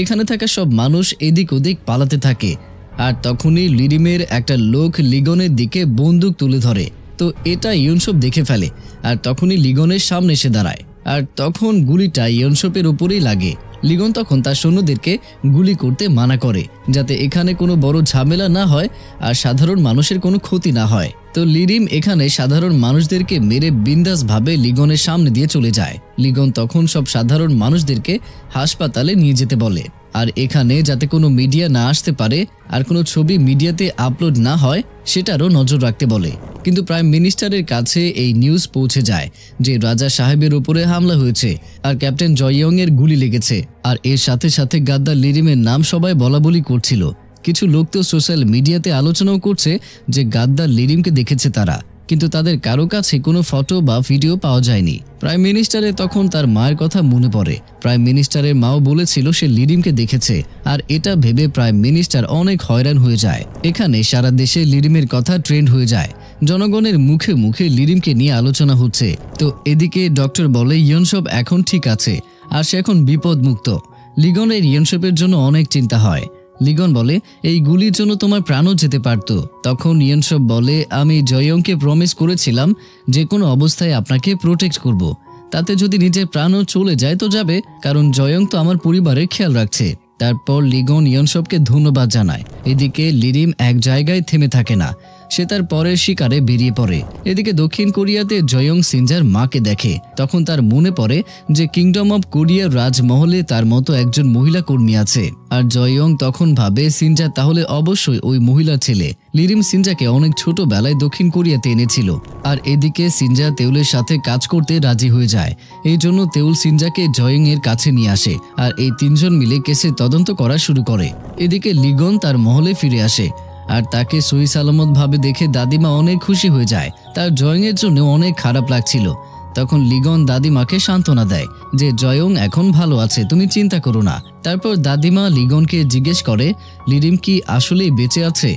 A: এখানে থাকা সব মানুষ এদিক ওদিক পালাতে থাকে আর তখনই লিরিমের একটা লোক লিগনের দিকে বন্দুক তুলে ধরে। তো এটা ইয়নসপ দেখে ফেলে আর তখনই লিগনের সামনে এসে দাঁড়ায় আর তখন গুলিটা ইয়নসপের উপরেই লাগে। লিগন তখন তার সৈন্যদেরকে গুলি করতে মানা করে যাতে এখানে কোনো বড় ঝামেলা না হয় আর সাধারণ মানুষের কোনো ক্ষতি না হয়। তো লিরিম এখানে সাধারণ মানুষদেরকে মেরে বিন্দাসভাবে লিগনের সামনে দিয়ে চলে যায়। লিগন তখন সব সাধারণ মানুষদেরকে হাসপাতালে নিয়ে যেতে বলে আর এখানে যাতে কোনো মিডিয়া না আসতে পারে আর কোনো ছবি মিডিয়াতে আপলোড না হয় সেটারও নজর রাখতে বলে। কিন্তু প্রাইম মিনিস্টারের কাছে এই নিউজ পৌঁছে যায় যে রাজা সাহেবের উপরে হামলা হয়েছে আর ক্যাপ্টেন জয়ং এর গুলি লেগেছে। আর এর সাথে সাথে গাদ্দার লিরিমের নাম সবাই বলাবলি করছিল। কিছু লোক তো সোশ্যাল মিডিয়াতে আলোচনাও করছে যে গাদ্দার লিরিমকে দেখেছে তারা, কিন্তু তাদের কারো কাছে কোনো ফটো বা ভিডিও পাওয়া যায়নি। প্রাইম মিনিস্টারের তখন তার মায়ের কথা মনে পড়ে। প্রাইম মিনিস্টারের মাও বলেছিল সে লিরিমকে দেখেছে আর এটা ভেবে প্রাইম মিনিস্টার অনেক হয়রান হয়ে যায়। এখানে সারা দেশে লিরিমের কথা ট্রেন্ড হয়ে যায়, জনগণের মুখে মুখে লিরিমকে নিয়ে আলোচনা হচ্ছে। তো এদিকে ডক্টর বলে ইয়নসপ এখন ঠিক আছে আর সে এখন বিপদমুক্ত। লিগনের ইয়নসপের জন্য অনেক চিন্তা হয়। লিগন বলে, এই গুলির জন্য তোমার প্রাণও যেতে পারত। তখন ইয়নসপ বলে, আমি জয়ংকে প্রমিস করেছিলাম যে কোনো অবস্থায় আপনাকে প্রোটেক্ট করব। তাতে যদি নিজের প্রাণও চলে যায় তো যাবে, কারণ জয়ং তো আমার পরিবারের খেয়াল রাখছে। তারপর লিগন ইয়নসপকে ধন্যবাদ জানায়। এদিকে লিরিম এক জায়গায় থেমে থাকে না, সে তার পরের শিকারে বেরিয়ে পড়ে। এদিকে দক্ষিণ কোরিয়াতে জয়ং সিনজার মাকে দেখে। তখন তার মনে পড়ে যে কিংডম অব কোরিয়ার রাজমহলে তার মতো একজন মহিলা কর্মী আছে আর জয়ং তখন ভাবে সিনজা তাহলে অবশ্যই ওই মহিলার ছেলে। লিরিম সিনজাকে অনেক ছোটবেলায় দক্ষিণ কোরিয়াতে এনেছিল আর এদিকে সিনজা তেওলের সাথে কাজ করতে রাজি হয়ে যায়। এই জন্য তেওল সিনজাকে জয়ং এর কাছে নিয়ে আসে আর এই তিনজন মিলে কেসের তদন্ত করা শুরু করে। এদিকে লিগন তার মহলে ফিরে আসে আর তাকে সহি সালামত ভাবে দেখে দাদিমা অনেক খুশি হয়ে যায়। তার জয়ং এর জন্য অনেক খারাপ লাগছিল। তখন লিগন দাদিমাকে সান্ত্বনা দেয় যে জয়ং এখন ভালো আছে, তুমি চিন্তা করো না। তারপর দাদিমা লিগনকে জিজ্ঞেস করে, লিরিম কি আসলেই বেঁচে আছে?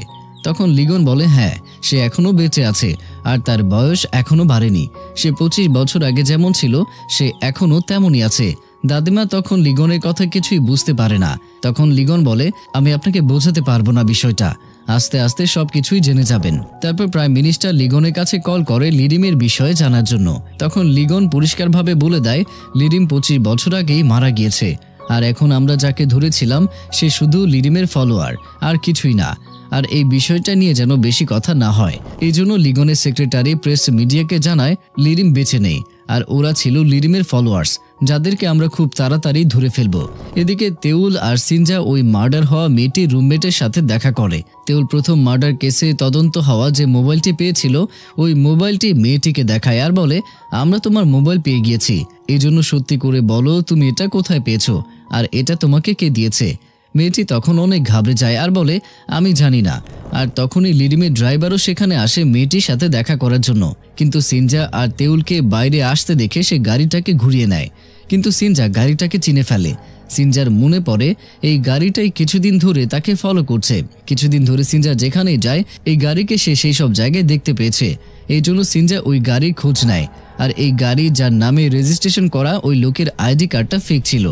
A: তখন লিগন বলে, হ্যাঁ, সে এখনো বেঁচে আছে আর তার বয়স এখনো বাড়েনি। সে 25 বছর আগে যেমন ছিল সে এখনো তেমনই আছে। দাদিমা তখন লিগনের কথা কিছুই বুঝতে পারে না। তখন লিগন বলে, আমি আপনাকে বোঝাতে পারবো না বিষয়টা, আস্তে আস্তে সবকিছুই জেনে যাবেন। তারপর প্রাইম মিনিস্টার লিগনের কাছে কল করে লিরিমের বিষয়ে জানার জন্য। তখন লিগন পরিষ্কারভাবে বলে দেয় লিরিম 25 বছর আগেই মারা গিয়েছে আর এখন আমরা যাকে ধরেছিলাম সে শুধু লিরিমের ফলোয়ার আর কিছুই না। আর এই বিষয়টা নিয়ে যেন বেশি কথা না হয় এই জন্য লিগনের সেক্রেটারি প্রেস মিডিয়াকে জানায় লিরিম বেঁচে নেই আর ওরা ছিল লিরিমের ফলোয়ার্স যাদেরকে আমরা খুব তাড়াতাড়ি ধরে ফেলবো। এদিকে তেওল আর সিনজা ওই মার্ডার হওয়া মেয়েটির রুমমেটের সাথে দেখা করে। তেওল প্রথম মার্ডার কেসে তদন্ত হওয়া যে মোবাইলটি পেয়েছিল ওই মোবাইলটি মেয়েটিকে দেখায় আর বলে, আমরা তোমার মোবাইল পেয়ে গিয়েছি, এই জন্য সত্যি করে বলো তুমি এটা কোথায় পেয়েছো আর এটা তোমাকে কে দিয়েছে। মেয়েটি তখন অনেক ঘাবড়ে যায় আর বলে, আমি জানি না। আর তখনই লিরিমের ড্রাইভারও সেখানে আসে মেয়েটির সাথে দেখা করার জন্য, কিন্তু সিনজা আর তেওলকে বাইরে আসতে দেখে সে গাড়িটাকে ঘুরিয়ে নেয়। কিন্তু সিনজা গাড়িটাকে চিনে ফেলে। সিনজার মনে পড়ে এই গাড়িটাই কিছুদিন ধরে তাকে ফলো করছে। কিছুদিন ধরে সিনজা যেখানেই যায় এই গাড়িকে সে সেই সব জায়গায় দেখতে পেয়েছে। এই জন্য সিনজা ওই গাড়ির খোঁজ নেয় আর এই গাড়ি যার নামে রেজিস্ট্রেশন করা ওই লোকের আইডি কার্ডটা ফেক ছিল।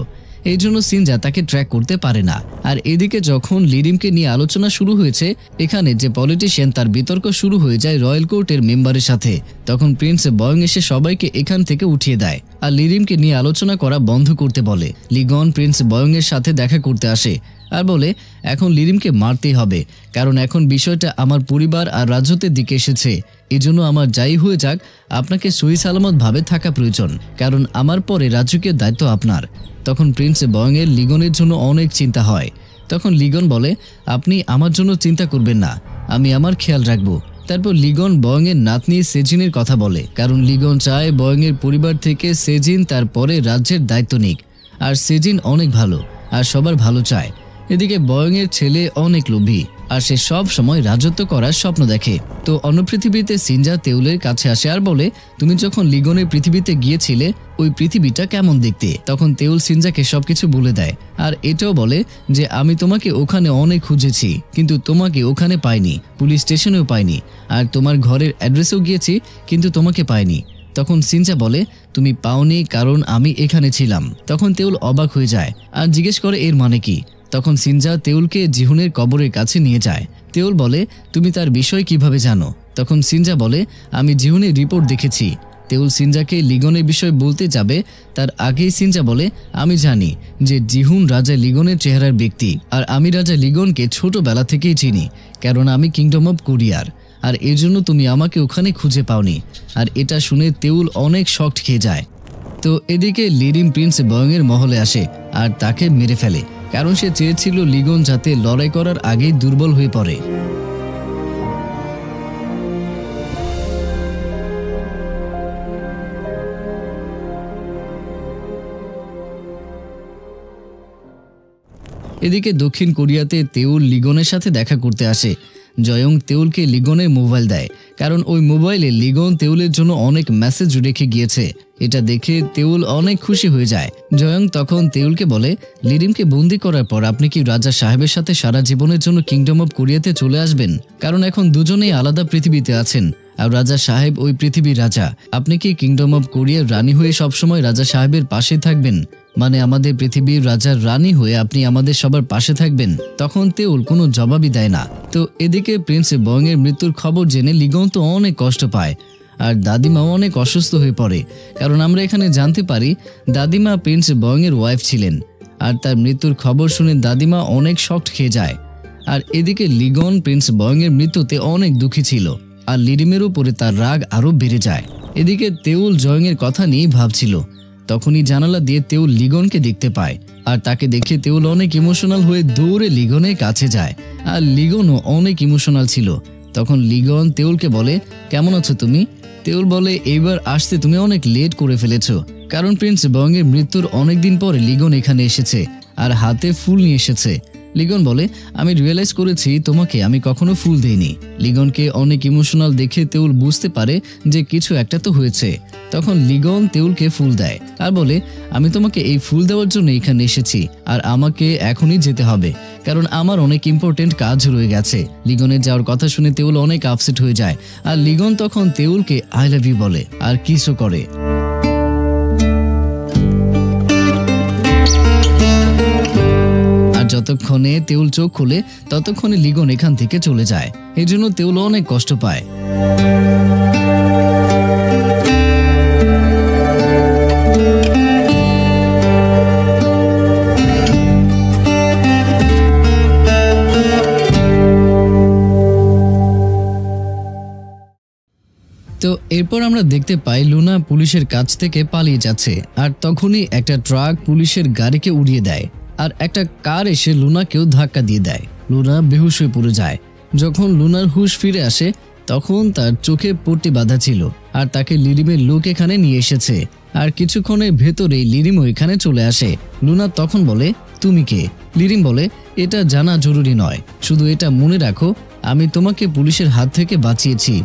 A: এই জন্য সিনজা তাকে ট্র্যাক করতে পারে না। আর এদিকে যখন লিরিমকে নিয়ে আলোচনা শুরু হয়েছে এখানে যে পলিটিশিয়ান তার বিতর্ক শুরু হয়ে যায় রয়্যাল কোর্টের মেম্বারের সাথে। তখন প্রিন্স বয়ং এসে সবাইকে এখান থেকে উঠিয়ে দেয় আর লিরিমকে নিয়ে আলোচনা করা বন্ধ করতে বলে। লিগন প্রিন্স বয়ং এর সাথে দেখা করতে আসে আর বলে, এখন লিরিমকে মারতেই হবে, কারণ এখন বিষয়টা আমার পরিবার আর রাজত্বের দিকে এসেছে। এজন্য আমার যাই হয়ে যাক আপনাকে সহি সালামত ভাবে থাকা প্রয়োজন, কারণ আমার পরে রাজকীয় দায়িত্ব আপনার। তখন প্রিন্স বয়ং এর লিগনের জন্য অনেক চিন্তা হয়। তখন লিগন বলে, আপনি আমার জন্য চিন্তা করবেন না, আমি আমার খেয়াল রাখবো। তারপর লিগন বয়ং এর নাতনি সেজিনের কথা বলে, কারণ লিগন চায় বয়ং এর পরিবার থেকে সেজিন তার পরে রাজ্যের দায়িত্ব নিক। আর সেজিন অনেক ভালো আর সবার ভালো চায়। এদিকে বয়ং এর ছেলে অনেক লোভী আর সে সব সময় রাজত্ব করার স্বপ্ন দেখে। তো অন্য পৃথিবীতে সিনজা তেওলের কাছে আসে আর বলে, তুমি যখন লিগনের পৃথিবীতে গিয়েছিলে ওই পৃথিবীটা কেমন দেখতে। তখন তেওল সিনজাকে সবকিছু বলে দেয় আর এটাও বলে যে আমি তোমাকে ওখানে অনেক খুঁজেছি, কিন্তু তোমাকে ওখানে পাইনি, পুলিশ স্টেশনেও পাইনি, আর তোমার ঘরের অ্যাড্রেসেও গিয়েছি কিন্তু তোমাকে পাইনি। তখন সিনজা বলে, তুমি পাওনি কারণ আমি এখানে ছিলাম। তখন তেওল অবাক হয়ে যায় আর জিজ্ঞেস করে এর মানে কি। তখন সিনজা তেওলকে জিহুনের কবরের কাছে নিয়ে যায়। তেওল বলে, তুমি তার বিষয় কিভাবে জানো? তখন সিনজা বলে, আমি জিহুনের রিপোর্ট দেখেছি। তেওল সিনজাকে লিগনের বিষয় বলতে যাবে তার আগেই সিনজা বলে, আমি জানি যে জিহুন রাজা লিগনের চেহারার ব্যক্তি, আর আমি রাজা লিগনকে ছোটবেলা থেকেই চিনি, কারণ আমি কিংডম অব কোরিয়ার, আর এর জন্য তুমি আমাকে ওখানে খুঁজে পাওনি। আর এটা শুনে তেওল অনেক শকড খেয়ে যায়। তো এদিকে লিরিম প্রিন্স বয়ং এর মহলে আসে আর তাকে মেরে ফেলে, কারণ সে চেয়েছিল লিগন যাতে লড়াই করার আগেই দুর্বল হয়ে পড়ে। এদিকে দক্ষিণ কোরিয়াতে তেওল লিগনের সাথে দেখা করতে আসে। জয়ং তেওলকে লিগনের মোবাইল দেয়, কারণ ওই মোবাইলে লিগন তেওলের জন্য অনেক মেসেজ রেখে গিয়েছে। এটা দেখে তেওল অনেক খুশি হয়ে যায়। জয়ং তখন তেওলকে বলে, লিরিমকে বন্দি করার পর আপনি কি রাজা সাহেবের সাথে সারা জীবনের জন্য কিংডম অব কোরিয়াতে চলে আসবেন? কারণ এখন দুজনেই আলাদা পৃথিবীতে আছেন আর রাজা সাহেব ওই পৃথিবীর রাজা। আপনি কি কিংডম অব কোরিয়ার রানী হয়ে সবসময় রাজা সাহেবের পাশে থাকবেন? মানে আমাদের পৃথিবীর রাজার রানী হয়ে আপনি আমাদের সবার পাশে থাকবেন? তখন তেওল কোনো জবাবই দেয় না। তো এদিকে প্রিন্স বয়ং এর মৃত্যুর খবর জেনে লিগন তো অনেক কষ্ট পায় আর দাদিমাও অনেক অসুস্থ হয়ে পড়ে, কারণ আমরা এখানে জানতে পারি দাদিমা প্রিন্স বয়ং এর ওয়াইফ ছিলেন। আর তার মৃত্যুর খবর শুনে দাদিমা অনেক শকড খেয়ে যায়। আর এদিকে লিগন প্রিন্স বয়ং এর মৃত্যুতে অনেক দুঃখী ছিল আর লিরিমের উপরে তার রাগ আরো বেড়ে যায়। এদিকে তেওল জয়ং এর কথা নিয়ে ভাবছিল, তখনই জানালা দিয়ে তেওল লিগনকে দেখতে পায় আর তাকে দেখে তেওল অনেক ইমোশনাল হয়ে দৌড়ে লিগনের কাছে যায়। আর লিগনও অনেক ইমোশনাল ছিল। তখন লিগন তেওলকে বলে, কেমন আছো তুমি? তেওল বলে, এইবার আসতে তুমি অনেক লেট করে ফেলেছো, কারণ প্রিন্স বয়ং এর মৃত্যুর অনেকদিন পরে লিগন এখানে এসেছে আর হাতে ফুল নিয়ে এসেছে। লিগন বলে, আমি রিয়েলাইজ করেছি তোমাকে আমি কখনো ফুল দেইনি। লিগনকে অনেক ইমোশনাল দেখে তেওল বুঝতে পারে যে কিছু একটা তো হয়েছে। তখন লিগন তেওলকে ফুল দেয় আর বলে, আমি তোমাকে এই ফুল দেওয়ার জন্য এখানে এসেছি আর আমাকে এখনই যেতে হবে, কারণ আমার অনেক ইম্পর্টেন্ট কাজ রয়ে গেছে। লিগনের যাওয়ার কথা শুনে তেওল অনেক আপসেট হয়ে যায় আর লিগন তখন তেওলকে আই লাভ ইউ বলে আর কিসও করে। যতক্ষণে তেওল চোখ খুলে ততক্ষণে লিগন এখান থেকে চলে যায়। এই জন্য তেওল অনেক কষ্ট পায়। তো এরপর আমরা দেখতে পাই লুনা পুলিশের কাছ থেকে পালিয়ে যাচ্ছে আর তখনই একটা ট্রাক পুলিশের গাড়িকে উড়িয়ে দেয় আর একটা কার এসে লুনাকেও ধাক্কা দিয়ে দেয়। লুনা বেহুশ হয়ে পড়ে যায়। যখন লুনার হুঁশ ফিরে আসে তখন তার চোখে পট্টি বাঁধা ছিল আর তাকে লিরিমের লোক এখানে নিয়ে এসেছে। আর কিছুক্ষণের ভেতরেই লিরিমও এখানে চলে আসে। লুনা তখন বলে, তুমি কে? লিরিম বলে, এটা জানা জরুরি নয়, শুধু এটা মনে রাখো আমি তোমাকে পুলিশের হাত থেকে বাঁচিয়েছি।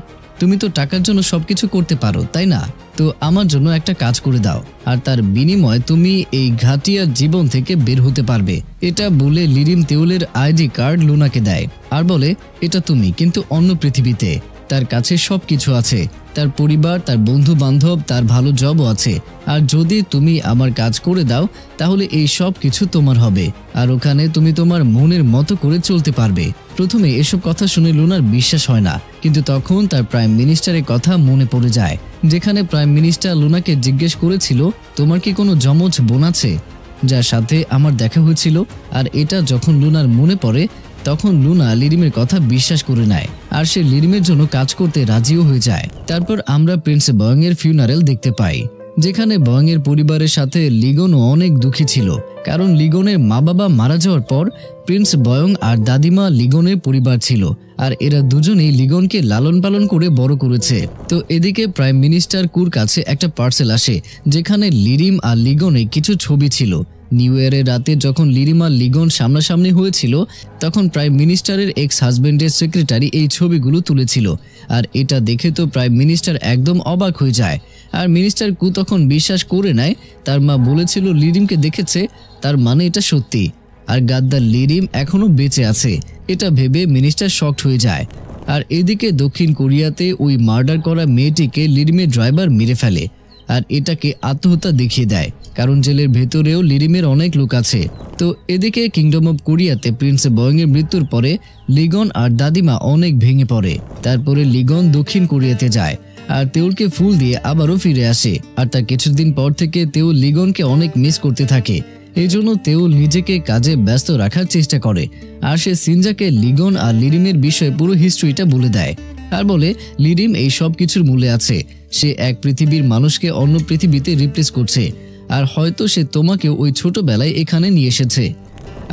A: তুমি তো টাকার জন্য সবকিছু করতে পারো, তাই না? তো আমার জন্য একটা কাজ করে দাও আর তার বিনিময়ে তুমি এই ঘাটিয়া জীবন থেকে বের হতে পারবে। এটা বলে লিরিম তেওলের আইডি কার্ড লুনাকে দেয় আর বলে, এটা তুমি, কিন্তু অন্য পৃথিবীতে। তার কাছে সবকিছু আছে, তার পরিবার, তার বন্ধু বান্ধব, তার ভালো জবও আছে। আর যদি তুমি আমার কাজ করে দাও তাহলে এই সব কিছু তোমার হবে আর ওখানে তুমি তোমার মনের মতো করে চলতে পারবে। প্রথমে এসব কথা শুনে লুনার বিশ্বাস হয় না, কিন্তু তখন তার প্রাইম মিনিস্টারের কথা মনে পড়ে যায়, যেখানে প্রাইম মিনিস্টার লুনাকে জিজ্ঞেস করেছিল, তোমার কি কোনো যমজ বোন আছে যার সাথে আমার দেখা হয়েছিল? আর এটা যখন লুনার মনে পড়ে তখন লুনা লিরিমের কথা বিশ্বাস করে নেয় আর সে লিরিমের জন্য কাজ করতে রাজিও হয়ে যায়। তারপর আমরা প্রিন্স বয়ং এর ফিউনারেল দেখতে পাই। যেখানে বয়ংয়ের পরিবারের সাথে লিগনও অনেক দুঃখী ছিল, কারণ লিগনের মা বাবা মারা যাওয়ার পর প্রিন্স বয়ং আর দাদিমা লিগনের পরিবার ছিল, আর এরা দুজনেই লিগনকে লালন পালন করে বড় করেছে। তো এদিকে প্রাইম মিনিস্টার কুর কাছে একটা পার্সেল আসে, যেখানে লিরিম আর লিগনের কিছু ছবি ছিল। নিউ ইয়ারের রাতে যখন লিরিম আর লিগন সামনাসামনি হয়েছিল, তখন প্রাইম মিনিস্টারের এক্স হাজবেন্ডের সেক্রেটারি এই ছবিগুলো তুলেছিল, আর এটা দেখে তো প্রাইম মিনিস্টার একদম অবাক হয়ে যায়। আর মিনিস্টার কু তখন বিশ্বাস করে নেয় তার মা বলেছিল লিরিমকে দেখেছে, তার মানে এটা সত্যি। আর গাদ্দার লিরিম এখনো বেঁচে আছে, এটা ভেবে মিনিস্টার শকড হয়ে যায়। আর এদিকে দক্ষিণ কোরিয়াতে ওই মার্ডার করা মেয়েটিকে লিরিমের ড্রাইভার মেরে ফেলে, আর এটাকে আত্মহত্যা দেখিয়ে দেয়, কারণ জেলের ভেতরেও লিরিমের অনেক লোক আছে। তো এদিকে কিংডম অফ কোরিয়াতে প্রিন্স বয়ংয়ের মৃত্যুর পরে লিগন আর দাদিমা অনেক ভেঙে পড়ে। তারপরে লিগন দক্ষিণ কোরিয়াতে যায় আর তেওলকে ফুল দিয়ে আবারও ফিরে আসে। আর তার কিছুদিন পর থেকে তেউল লিগনকে অনেক মিস করতে থাকে। এই জন্য তেউল নিজেকে কাজে ব্যস্ত রাখার চেষ্টা করে, আর সে সিনজাকে লিগন আর লিরিমের বিষয়ে পুরো হিস্ট্রিটা বলে দেয়, আর বলে লিরিম এই সব কিছুর মূলে আছে। সে এক পৃথিবীর মানুষকে অন্য পৃথিবীতে রিপ্লেস করছে, আর হয়তো সে তোমাকে ওই ছোটবেলায় এখানে নিয়ে এসেছে।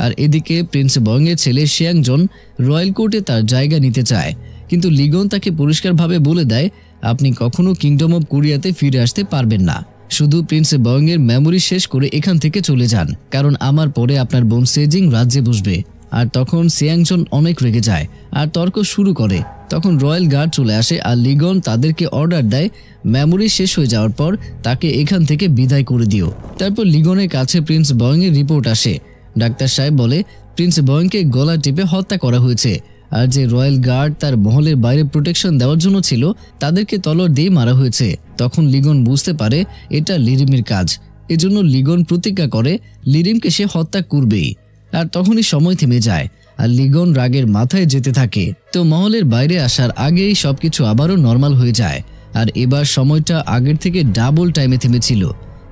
A: আর এদিকে প্রিন্স বয়ংয়ের ছেলে শিয়াংজন রয়্যাল কোর্টে তার জায়গা নিতে চায়, কিন্তু লিগন তাকে পরিষ্কারভাবে বলে দেয় আপনি কখনো কিংডম অফ কোরিয়াতে ফিরে আসতে পারবেন না। শুধু প্রিন্স বয়ংয়ের মেমোরি শেষ করে এখান থেকে চলে যান, কারণ আমার পরে আপনার বোন সেজিং রাজ্যে বসবে। আর তখন শিয়াংজন অনেক রেগে যায় আর তর্ক শুরু করে। তখন রয়্যাল গার্ড চলে আসে আর লিগন তাদেরকে অর্ডার দেয় মেমোরি শেষ হয়ে যাওয়ার পর তাকে এখান থেকে বিদায় করে দিও। তারপর লিগনের কাছে প্রিন্স বয়ংয়ের রিপোর্ট আসে। ডাক্তার সাহেব বলে প্রিন্স বয়ংকে গলা টিপে হত্যা করা হয়েছে, আর যে রয়্যাল গার্ড তার মহলের বাইরে প্রোটেকশন দেওয়ার জন্য ছিল তাদেরকে তলোয়ার দিয়ে মারা হয়েছে। তখন লিগন বুঝতে পারে এটা লিরিমের কাজ, এজন্য লিগন প্রতিজ্ঞা করে লিরিমকে সে হত্যা করবেই। আর তখনই সময় থেমে যায় আর লিগন রাগের মাথায় যেতে থাকে। তো মহলের বাইরে আসার আগেই সবকিছু আবারও নর্মাল হয়ে যায়, আর এবার সময়টা আগের থেকে ডাবল টাইমে থেমেছিল।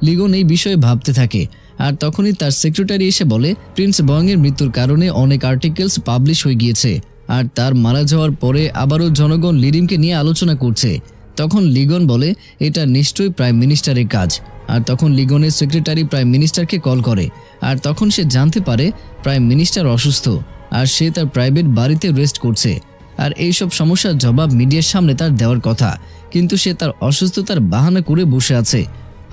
A: লিগন এই বিষয়ে ভাবতে থাকে, আর তখনই তার সেক্রেটারি এসে বলে প্রিন্স বয়ংয়ের মৃত্যুর কারণে অনেক আর্টিকেলস পাবলিশ হয়ে গিয়েছে, আর তার মারা যাওয়ার পরে আবারও জনগণ লিরিমকে নিয়ে আলোচনা করছে। তখন লিগন বলে এটা নিশ্চয়ই প্রাইম মিনিস্টারের কাজ। আর তখন লিগনের সেক্রেটারি প্রাইম মিনিস্টারকে কল করে, আর তখন সে জানতে পারে প্রাইম মিনিস্টার অসুস্থ আর সে তার প্রাইভেট বাড়িতে রেস্ট করছে। আর এই সব সমস্যার জবাব মিডিয়ার সামনে তার দেওয়ার কথা, কিন্তু সে তার অসুস্থতার বাহানা করে বসে আছে,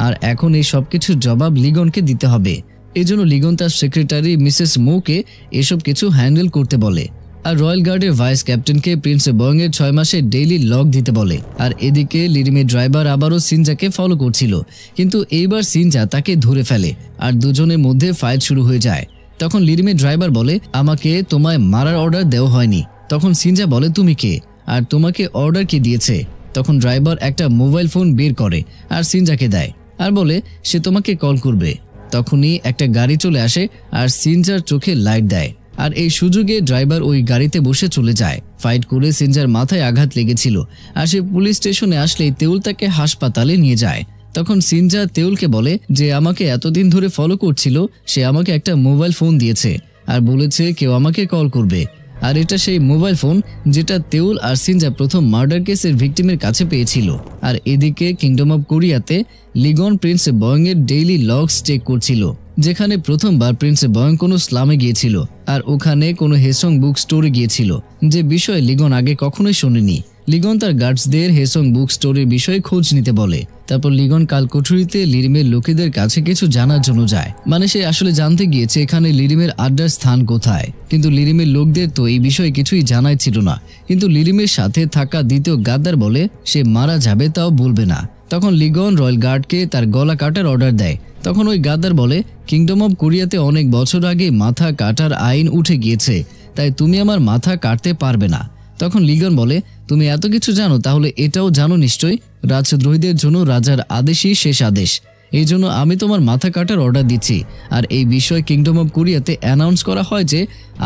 A: আর এখন এই সব কিছুর জবাব লিগনকে দিতে হবে। এজন্য লিগন তার সেক্রেটারি মিসেস মোকে এসব কিছু হ্যান্ডেল করতে বলে। আর রয়্যাল গার্ডের ভাইস ক্যাপ্টেনকে প্রিন্স বয়ংয়ের 6 মাসের ডেইলি লগ দিতে বলে। আর এদিকে লিরিমের ড্রাইভার আবারও সিনজাকে ফলো করছিল, কিন্তু এইবার সিনজা তাকে ধরে ফেলে আর দুজনের মধ্যে ফাইট শুরু হয়ে যায়। তখন লিরিমের ড্রাইভার বলে আমাকে তোমায় মারার অর্ডার দেওয়া হয়নি। তখন সিনজা বলে তুমি কে আর তোমাকে অর্ডার কে দিয়েছে? তখন ড্রাইভার একটা মোবাইল ফোন বের করে আর সিনজাকে দেয় আর বলে সে তোমাকে কল করবে। তখনই একটা গাড়ি চলে আসে আর সিনজার চোখে লাইট দেয়, আর এই সুযোগে ড্রাইভার ওই গাড়িতে বসে চলে যায়। ফাইট করে সিনজার মাথায় আঘাত লেগেছিল, আর সে পুলিশ স্টেশনে আসলেই তেউল তাকে হাসপাতালে নিয়ে যায়। তখন সিনজা তেউলকে বলে যে আমাকে এতদিন ধরে ফলো করছিল, সে আমাকে একটা মোবাইল ফোন দিয়েছে আর বলেছে কেউ আমাকে কল করবে। আর এটা সেই মোবাইল ফোন যেটা তেউল আর সিনজা প্রথম মার্ডার কেসের ভিকটিমের কাছে পেয়েছিল। আর এদিকে কিংডম অফ কোরিয়াতে লিগন প্রিন্স বয়ংয়ের ডেইলি লগস চেক করছিল, যেখানে প্রথমবার প্রিন্স বয়ং কোনো স্লামে গিয়েছিল আর ওখানে কোনো হেসং বুক স্টোরে গিয়েছিল, যে বিষয়ে লিগন আগে কখনোই শোনেনি। লিগন তার গার্ডসদের হেসং বুক স্টোরের বিষয়ে খোঁজ নিতে বলে। তারপর লিগন কাল কোঠরিতে লিরিমের লোকেদের কাছে কিছু জানার জন্য যায়, মানে সে আসলে জানতে গিয়েছে এখানে লিরিমের আড্ডার স্থান কোথায়। কিন্তু লিরিমের লোকদের তো এই বিষয়ে কিছুই জানাই ছিল না। কিন্তু লিরিমের সাথে থাকা দ্বিতীয় গাদ্দার বলে সে মারা যাবে তাও বলবে না। তখন লিগন রয়্যাল গার্ডকে তার গলা কাটার অর্ডার দেয়। তখন ওই গাদ্দার বলে কিংডম অফ কোরিয়াতে অনেক বছর আগে মাথা কাটার আইন উঠে গিয়েছে, তাই তুমি আমার মাথা কাটতে পারবে না। তখন লিগন বলে তুমি এত কিছু জানো, তাহলে এটাও জানো নিশ্চয়ই রাজদ্রোহীদের জন্য রাজার আদেশই শেষ আদেশ। এই জন্য আমি তোমার মাথা কাটার অর্ডার দিচ্ছি। আর এই বিষয়ে কিংডম অফ কোরিয়াতে অ্যানাউন্স করা হয় যে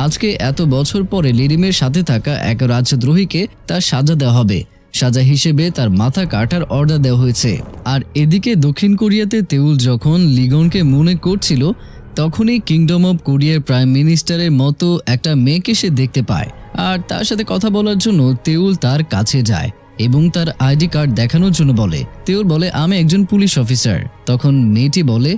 A: আজকে এত বছর পরে লিরিমের সাথে থাকা এক রাজদ্রোহীকে তার সাজা দেওয়া হবে। সাজা হিসেবে তার মাথা কাটার অর্ডার দেওয়া হয়েছে। আর এদিকে দক্ষিণ কোরিয়াতে তেউল যখন লিগনকে মনে করছিল, তখনই কিংডম অফ কোরিয়ার প্রাইম মিনিস্টারের মতো একটা মেয়েকে সে দেখতে পায়, আর তার সাথে কথা বলার জন্য তেউল তার কাছে যায়। এবং তার আইডি কার্ড দেখানোর জন্য বলে। তেউল বলে আমি একজন পুলিশ অফিসার। তখন মেয়েটি বলে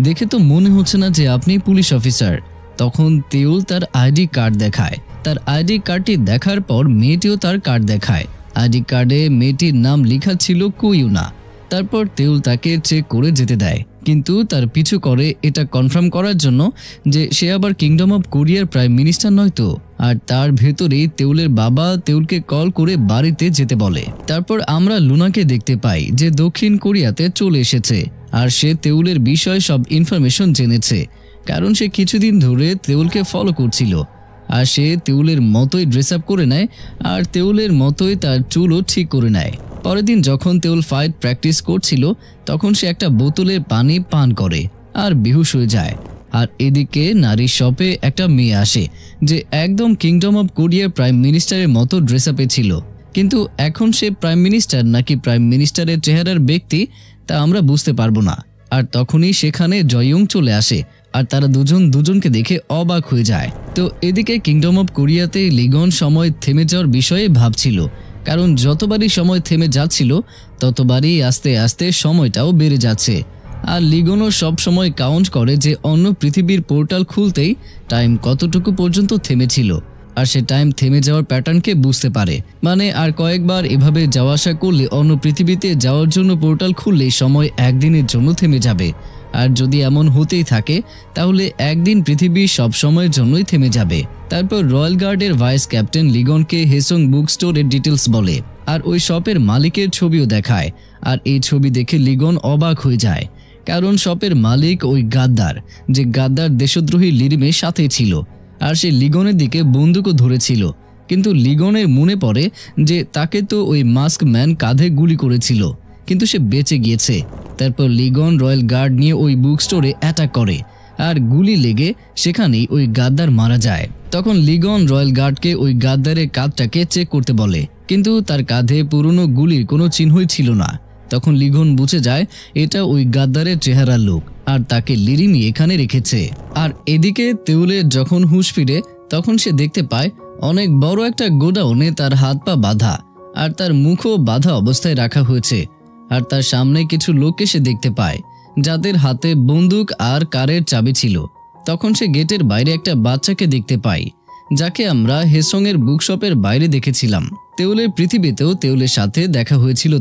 A: দেখে তো মনে হচ্ছে না যে আপনি পুলিশ অফিসার। তখন তেউল তার আইডি কার্ড দেখায়। তার আইডি কার্ডটি দেখার পর মেয়েটিও তার কার্ড দেখায়। আইডি কার্ডে মেয়েটির নাম লেখা ছিল কুইউনা। তারপর তেউল তাকে চেক করে যেতে দেয়, কিন্তু তার পিছু করে এটা কনফার্ম করার জন্য যে সে আবার কিংডম অফ কোরিয়ার প্রাইম মিনিস্টার নয় তো। আর তার ভেতরেই তেউলের বাবা তেউলকে কল করে বাড়িতে যেতে বলে। তারপর আমরা লুনাকে দেখতে পাই যে দক্ষিণ কোরিয়াতে চলে এসেছে আর সে তেউলের বিষয়ে সব ইনফরমেশন জেনেছে, কারণ সে কিছুদিন ধরে তেউলকে ফলো করছিল। আর সে তেউলের মতোই ড্রেস আপ করে নেয় আর তেউলের মতোই তার চুলও ঠিক করে নেয়। পরের দিন যখন তেউল ফাইট প্র্যাকটিস করছিল তখন সে একটা বোতলের পানি পান করে আর বেহুশ হয়ে যায়। আর এদিকে নারী শপে একটা মেয়ে আসে যে একদম কিংডম অফ কোরিয়ার প্রাইম মিনিস্টারের মতো ড্রেস আপে ছিল, কিন্তু এখন সে প্রাইম মিনিস্টার নাকি প্রাইম মিনিস্টারের চেহারার ব্যক্তি তা আমরা বুঝতে পারবো না। আর তখনই সেখানে জয়ং চলে আসে আর তারা দুজনকে দেখে অবাক হয়ে যায়। তো এদিকে কিংডম অফ কোরিয়াতে লিগন সময় থেমে যাওয়ার বিষয়ে ভাবছিল, কারণ যতবারই সময় থেমে যাচ্ছিল ততবারই আস্তে আস্তে সময়টাও বেড়ে যাচ্ছে। আর লিগনও সব সময় কাউন্ট করে যে অন্য পৃথিবীর পোর্টাল খুলতেই টাইম কতটুকু পর্যন্ত থেমেছিল, আর সে টাইম থেমে যাওয়ার প্যাটার্নকে বুঝতে পারে। মানে আর কয়েকবার এভাবে যাওয়া আসা করলে অন্য পৃথিবীতে যাওয়ার জন্য পোর্টাল খুললেই সময় একদিনের জন্য থেমে যাবে। আর যদি এমন হতেই থাকে তাহলে একদিন পৃথিবী সব সময়ের জন্যই থেমে যাবে। তারপর রয়্যাল গার্ডের ভাইস ক্যাপ্টেন লিগনকে হেসং বুক স্টোরের ডিটেলস বলে আর ওই শপের মালিকের ছবিও দেখায়। আর এই ছবি দেখে লিগন অবাক হয়ে যায়, কারণ শপের মালিক ওই গাদ্দার, যে গাদ্দার দেশদ্রোহী লিরিমের সাথে ছিল। আর সে লিগনের দিকে বন্দুকও ধরেছিল, কিন্তু লিগনের মনে পড়ে যে তাকে তো ওই মাস্ক ম্যান কাঁধে গুলি করেছিল, কিন্তু সে বেঁচে গিয়েছে। তারপর লিগন রয়্যাল গার্ড নিয়ে ওই বুক স্টোরে অ্যাটাক করে আর গুলি লেগে সেখানেই ওই গাদ্দার মারা যায়। তখন লিগন রয়্যাল গার্ডকে ওই গাদ্দারের কাঁধটাকে চেক করতে বলে, কিন্তু তার কাঁধে পুরনো গুলির কোনো চিহ্নই ছিল না। তখন লিগন বুঝে যায় এটা ওই গাদ্দারের চেহারার লোক আর তাকে লিরিমি এখানে রেখেছে। আর এদিকে তেউলের যখন হুঁশ ফিরে তখন সে দেখতে পায় অনেক বড় একটা গোডাউনে তার হাত পা বাঁধা আর তার মুখও বাঁধা অবস্থায় রাখা হয়েছে। আর তার সামনে কিছু লোককে সে দেখতে পায় যাদের হাতে বন্দুক আর কারের চাবি ছিল। তখন সে গেটের বাইরে একটা বাচ্চাকে দেখতে পায় যাকে আমরা হেসংয়ের বুকশপের বাইরে দেখেছিলাম। তেউলের পৃথিবীতেও তেউলের সাথে দেখা হয়েছিল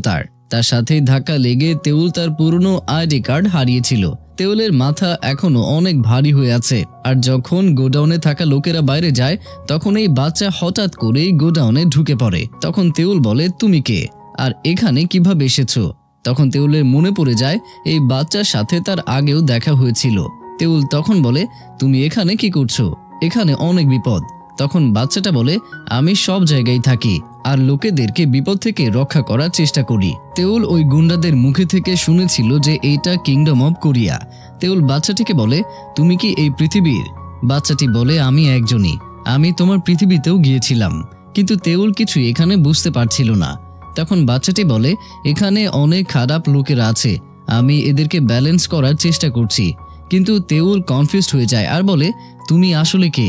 A: তার সাথেই ধাক্কা লেগে তেউল তার পুরনো আইডি কার্ড হারিয়েছিল। তেউলের মাথা এখনো অনেক ভারী হয়ে আছে। আর যখন গোডাউনে থাকা লোকেরা বাইরে যায় তখন এই বাচ্চা হঠাৎ করেই গোডাউনে ঢুকে পড়ে। তখন তেউল বলে তুমি কে আর এখানে কিভাবে এসেছো? তখন তেউলের মনে পড়ে যায় এই বাচ্চার সাথে তার আগেও দেখা হয়েছিল। তেউল তখন বলে তুমি এখানে কি করছো? এখানে অনেক বিপদ। তখন বাচ্চাটা বলে আমি সব জায়গায় থাকি আর লোকেদেরকে বিপদ থেকে রক্ষা করার চেষ্টা করি। তেউল ওই গুন্ডাদের মুখে থেকে শুনেছিল যে এইটা কিংডম অফ কোরিয়া। তেউল বাচ্চাটিকে বলে তুমি কি এই পৃথিবীর? বাচ্চাটি বলে আমি একজনই, আমি তোমার পৃথিবীতেও গিয়েছিলাম। কিন্তু তেউল কিছু এখানে বুঝতে পারছিল না। তখন বাচ্চাটি বলে এখানে অনেক খারাপ লোকেরা আছে, আমি এদেরকে ব্যালেন্স করার চেষ্টা করছি। কিন্তু তেউল কনফিউজড হয়ে যায় আর বলে তুমি আসলে কে?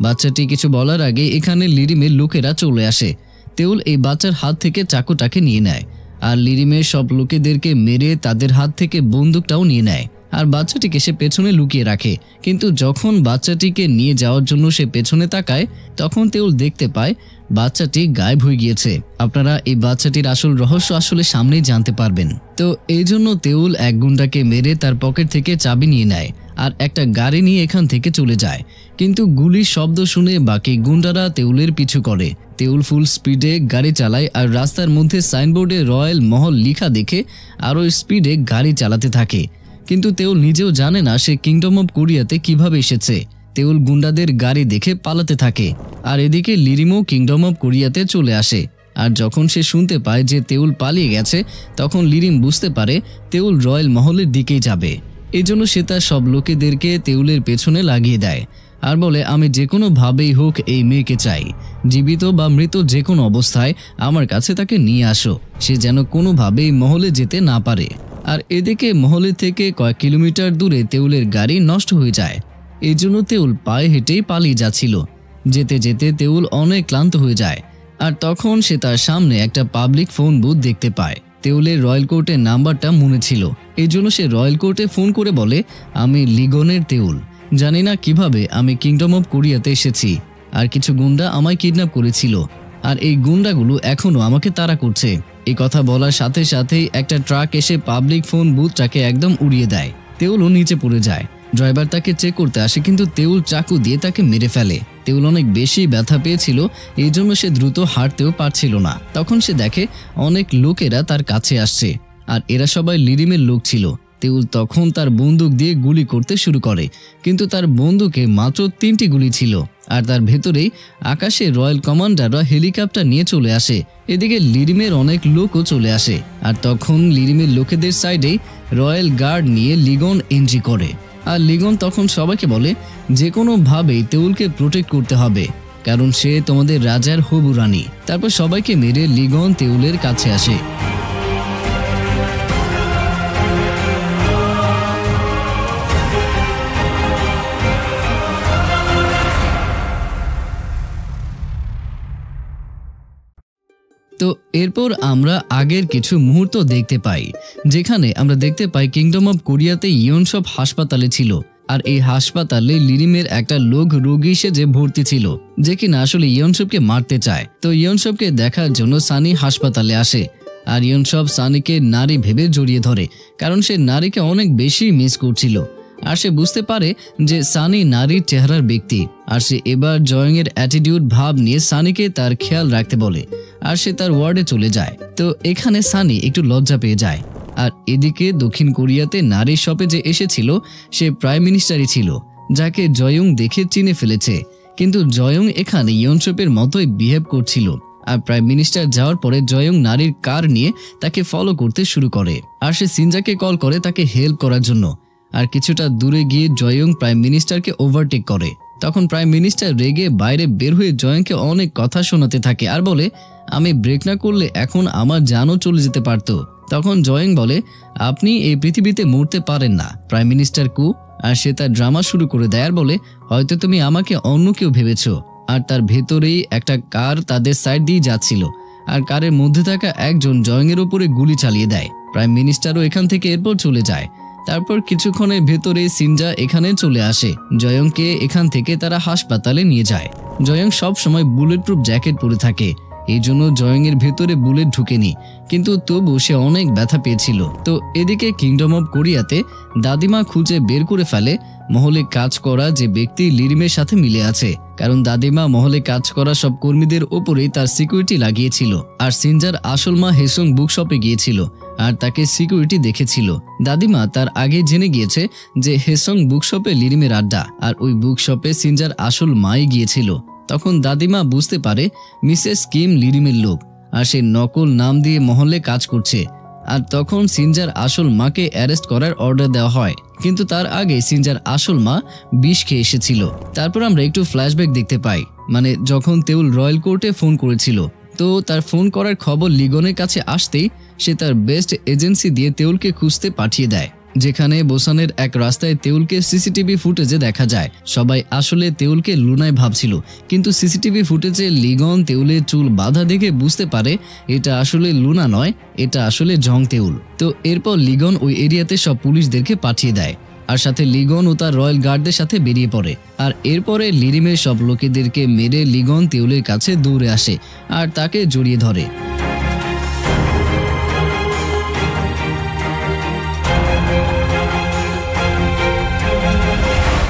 A: বাচ্চাটি কিছু বলার আগে এখানে লিরিমের লোকেরা চলে আসে। তেউল এই বাচ্চার হাত থেকে চাকুটাকে নিয়ে নেয় আর লিরিমের সব লোকেদেরকে মেরে তাদের হাত থেকে বন্দুকটাও নিয়ে নেয় আর বাচ্চাটিকে সে পেছনে লুকিয়ে রাখে। কিন্তু যখন বাচ্চাটিকে নিয়ে যাওয়ার জন্য সে পেছনে তাকায় তখন তেউল দেখতে পায় বাচ্চাটি গায়েব হয়ে গিয়েছে। আপনারা এই বাচ্চাটির আসল রহস্য আসলে সামনেই জানতে পারবেন। তো এই জন্য তেউল এক গুন্ডাকে মেরে তার পকেট থেকে চাবি নিয়ে নেয় আর একটা গাড়ি নিয়ে এখান থেকে চলে যায়। কিন্তু গুলির শব্দ শুনে বাকি গুন্ডারা তেউলের পিছু করে। তেউল ফুল স্পিডে গাড়ি চালায় আর রাস্তার মধ্যে সাইনবোর্ডে রয়্যাল মহল লেখা দেখে আরও স্পিডে গাড়ি চালাতে থাকে। কিন্তু তেউল নিজেও জানে না সে কিংডম অফ কোরিয়াতে কিভাবে এসেছে। তেউল গুন্ডাদের গাড়ি দেখে পালাতে থাকে আর এদিকে লিরিমও কিংডম অফ কোরিয়াতে চলে আসে। আর যখন সে শুনতে পায় যে তেউল পালিয়ে গেছে তখন লিরিম বুঝতে পারে তেউল রয়্যাল মহলের দিকেই যাবে। এই জন্য সে তার সব লোকেদেরকে তেউলের পেছনে লাগিয়ে দেয় আর বলে আমি যে কোনো ভাবেই হোক এই মেয়েকে চাই, জীবিত বা মৃত যে কোনো অবস্থায় আমার কাছে তাকে নিয়ে আসো, সে যেন কোনোভাবেই মহলে যেতে না পারে। আর এদিকে মহলে থেকে কয়েক কিলোমিটার দূরে তেউলের গাড়ি নষ্ট হয়ে যায়। এই জন্য তেউল পায়ে হেঁটেই পালিয়ে যাচ্ছিল। যেতে যেতে তেউল অনেক ক্লান্ত হয়ে যায় আর তখন সে তার সামনে একটা পাবলিক ফোন বুথ দেখতে পায়। তেউলের রয়্যাল কোর্টের নাম্বারটা মনে ছিল, এই জন্য সে রয়্যাল কোর্টে ফোন করে বলে, আমি লিগনের তেউল, জানি না কিভাবে আমি কিংডম অফ কোরিয়াতে এসেছি, আর কিছু গুন্ডা আমায় কিডন্যাপ করেছিল, আর এই গুন্ডাগুলো এখনো আমাকে তাড়া করছে। এই কথা বলার সাথে সাথেই একটা ট্রাক এসে পাবলিক ফোন বুথটাকে একদম উড়িয়ে দেয়। তেউলও নিচে পড়ে যায়। ড্রাইভার তাকে চেক করতে আসে, কিন্তু তেউল চাকু দিয়ে তাকে মেরে ফেলে। তেউল অনেক বেশি ব্যথা পেয়েছিল, এই জন্য সে দ্রুত হাঁটতেও পারছিল না। তখন সে দেখে অনেক লোকেরা তার কাছে আসছে, আর এরা সবাই লিরিমের লোক ছিল। তেউল তখন তার বন্দুক দিয়ে গুলি করতে শুরু করে, কিন্তু তার বন্দুকে মাত্র 3টি গুলি ছিল। আর তার ভেতরেই আকাশে রয়্যাল কমান্ডাররা হেলিকপ্টার নিয়ে চলে আসে। এদিকে লিরিমের অনেক লোকও চলে আসে, আর তখন লিরিমের লোকেদের সাইডেই রয়্যাল গার্ড নিয়ে লিগন এন্ট্রি করে। আর লিগন তখন সবাইকে বলে, যে কোনোভাবেই তেউলকে প্রোটেক্ট করতে হবে, কারণ সে তোমাদের রাজার হবু রানী। তারপর সবাইকে মেরে লিগন তেউলের কাছে আসে। তো এরপর আমরা আগের কিছু মুহূর্ত দেখতে পাই, যেখানে আমরা দেখতে পাই কিংডম অফ কোরিয়াতে ইয়নসব হাসপাতালে ছিল। আর এই হাসপাতালে লিরিমের একটা লোক রোগী সেজে ভর্তি ছিল, যে কিনা আসলে ইয়নসবকে মারতে চায়। তো ইয়নসবকে দেখার জন্য সানি হাসপাতালে আসে, আর ইয়নসব সানিকে নারী ভেবে জড়িয়ে ধরে, কারণ সে নারীকে অনেক বেশি মিস করছিল। আর সে বুঝতে পারে যে সানি নারীর চেহারার ব্যক্তি, আর সে এবার জয়ং এর অ্যাটিটিউড ভাব নিয়ে সানিকে তার খেয়াল রাখতে বলে, আর সে তার ওয়ার্ডে চলে যায়। তো এখানে সানি একটু লজ্জা পেয়ে যায়। আর এদিকে দক্ষিণ কোরিয়াতে নারীর শপে যে এসেছিল সে প্রাইম মিনিস্টারই ছিল, যাকে জয়ং দেখে চিনে ফেলেছে। কিন্তু জয়ং এখানে ইয়নসবের মতোই বিহেভ করছিল। আর প্রাইম মিনিস্টার যাওয়ার পরে জয়ং নারীর কার নিয়ে তাকে ফলো করতে শুরু করে, আর সে সিনজাকে কল করে তাকে হেল্প করার জন্য। আর কিছুটা দূরে গিয়ে জয়ং প্রাইম মিনিস্টারকে ওভারটেক করে। তখন প্রাইম মিনিস্টার রেগে বাইরে বের হয়ে জয়ংকে অনেক কথা শোনাতে থাকে, আর বলে, আমি ব্রেক না করলে এখন আমার জানও চলে যেতে পারতো। তখন জয়ং বলে, আপনি এই পৃথিবীতে মরতে পারেন না, প্রাইম মিনিস্টার কু। আর সে তার ড্রামা শুরু করে দেয়, আর বলে, হয়তো তুমি আমাকে অন্য কেউ ভেবেছ। আর তার ভেতরেই একটা কার তাদের সাইড দিয়ে যাচ্ছিল, আর কারের মধ্যে থাকা একজন জয়ং এর উপরে গুলি চালিয়ে দেয়। প্রাইম মিনিস্টারও এখান থেকে এরপর চলে যায়। তারপর কিছুক্ষণের ভেতরে সিনজা এখানে চলে আসে। জয়ংকে এখান থেকে তারা হাসপাতালে নিয়ে যায়। জয়ং সব সময় বুলেট প্রুফ জ্যাকেট পরে থাকে, এই জন্য জয়ং এর ভেতরে বুলেট ঢুকেনি, কিন্তু তবু সে অনেক ব্যথা পেয়েছিল। তো এদিকে কিংডম অফ কোরিয়াতে দাদিমা খুঁজে বের করে ফেলে মহলে কাজ করা যে ব্যক্তি লিরিমের সাথে মিলে আছে, কারণ দাদিমা মহলে কাজ করা সব কর্মীদের ওপরেই তার সিকিউরিটি লাগিয়েছিল। আর সিনজার আসল মা হেসং বুকশপে গিয়েছিল, আর তাকে সিকিউরিটি দেখেছিল। দাদিমা তার আগে জেনে গিয়েছে যে হেসং বুকশপে লিরিমের আড্ডা, আর ওই বুকশপে সিনজার আসল মাই গিয়েছিল। তখন দাদিমা বুঝতে পারে মিসেস কিম লিরিমের লোক, আর সে নকল নাম দিয়ে মহলে কাজ করছে। আর তখন সিনজার আসল মাকে অ্যারেস্ট করার অর্ডার দেওয়া হয়, কিন্তু তার আগে সিনজার আসল মা বিষ খেয়ে এসেছিল। তারপর আমরা একটু ফ্ল্যাশব্যাক দেখতে পাই, মানে যখন তেউল রয়্যাল কোর্টে ফোন করেছিল, তো তার ফোন করার খবর লিগনের কাছে আসতেই সে তার বেস্ট এজেন্সি দিয়ে তেউলকে খুঁজতে পাঠিয়ে দেয়, যেখানে বোসানের এক রাস্তায় তেউলকে সিসিটিভি ফুটেজে দেখা যায়। সবাই আসলে তেউলকে লুনায় ভাবছিল, কিন্তু সিসিটিভি ফুটেজে লিগন তেউলের চুল বাঁধা দেখে বুঝতে পারে এটা আসলে লুনা নয়, এটা আসলে জং তেউল। তো এরপর লিগন ওই এরিয়াতে সব পুলিশদেরকে পাঠিয়ে দেয়, আর সাথে লিগন ও তার রয়্যাল গার্ডদের সাথে বেরিয়ে পড়ে। আর এরপরে লিরিমের সব লোকেদেরকে মেরে লিগন তেউলের কাছে দৌড়ে আসে আর তাকে জড়িয়ে ধরে।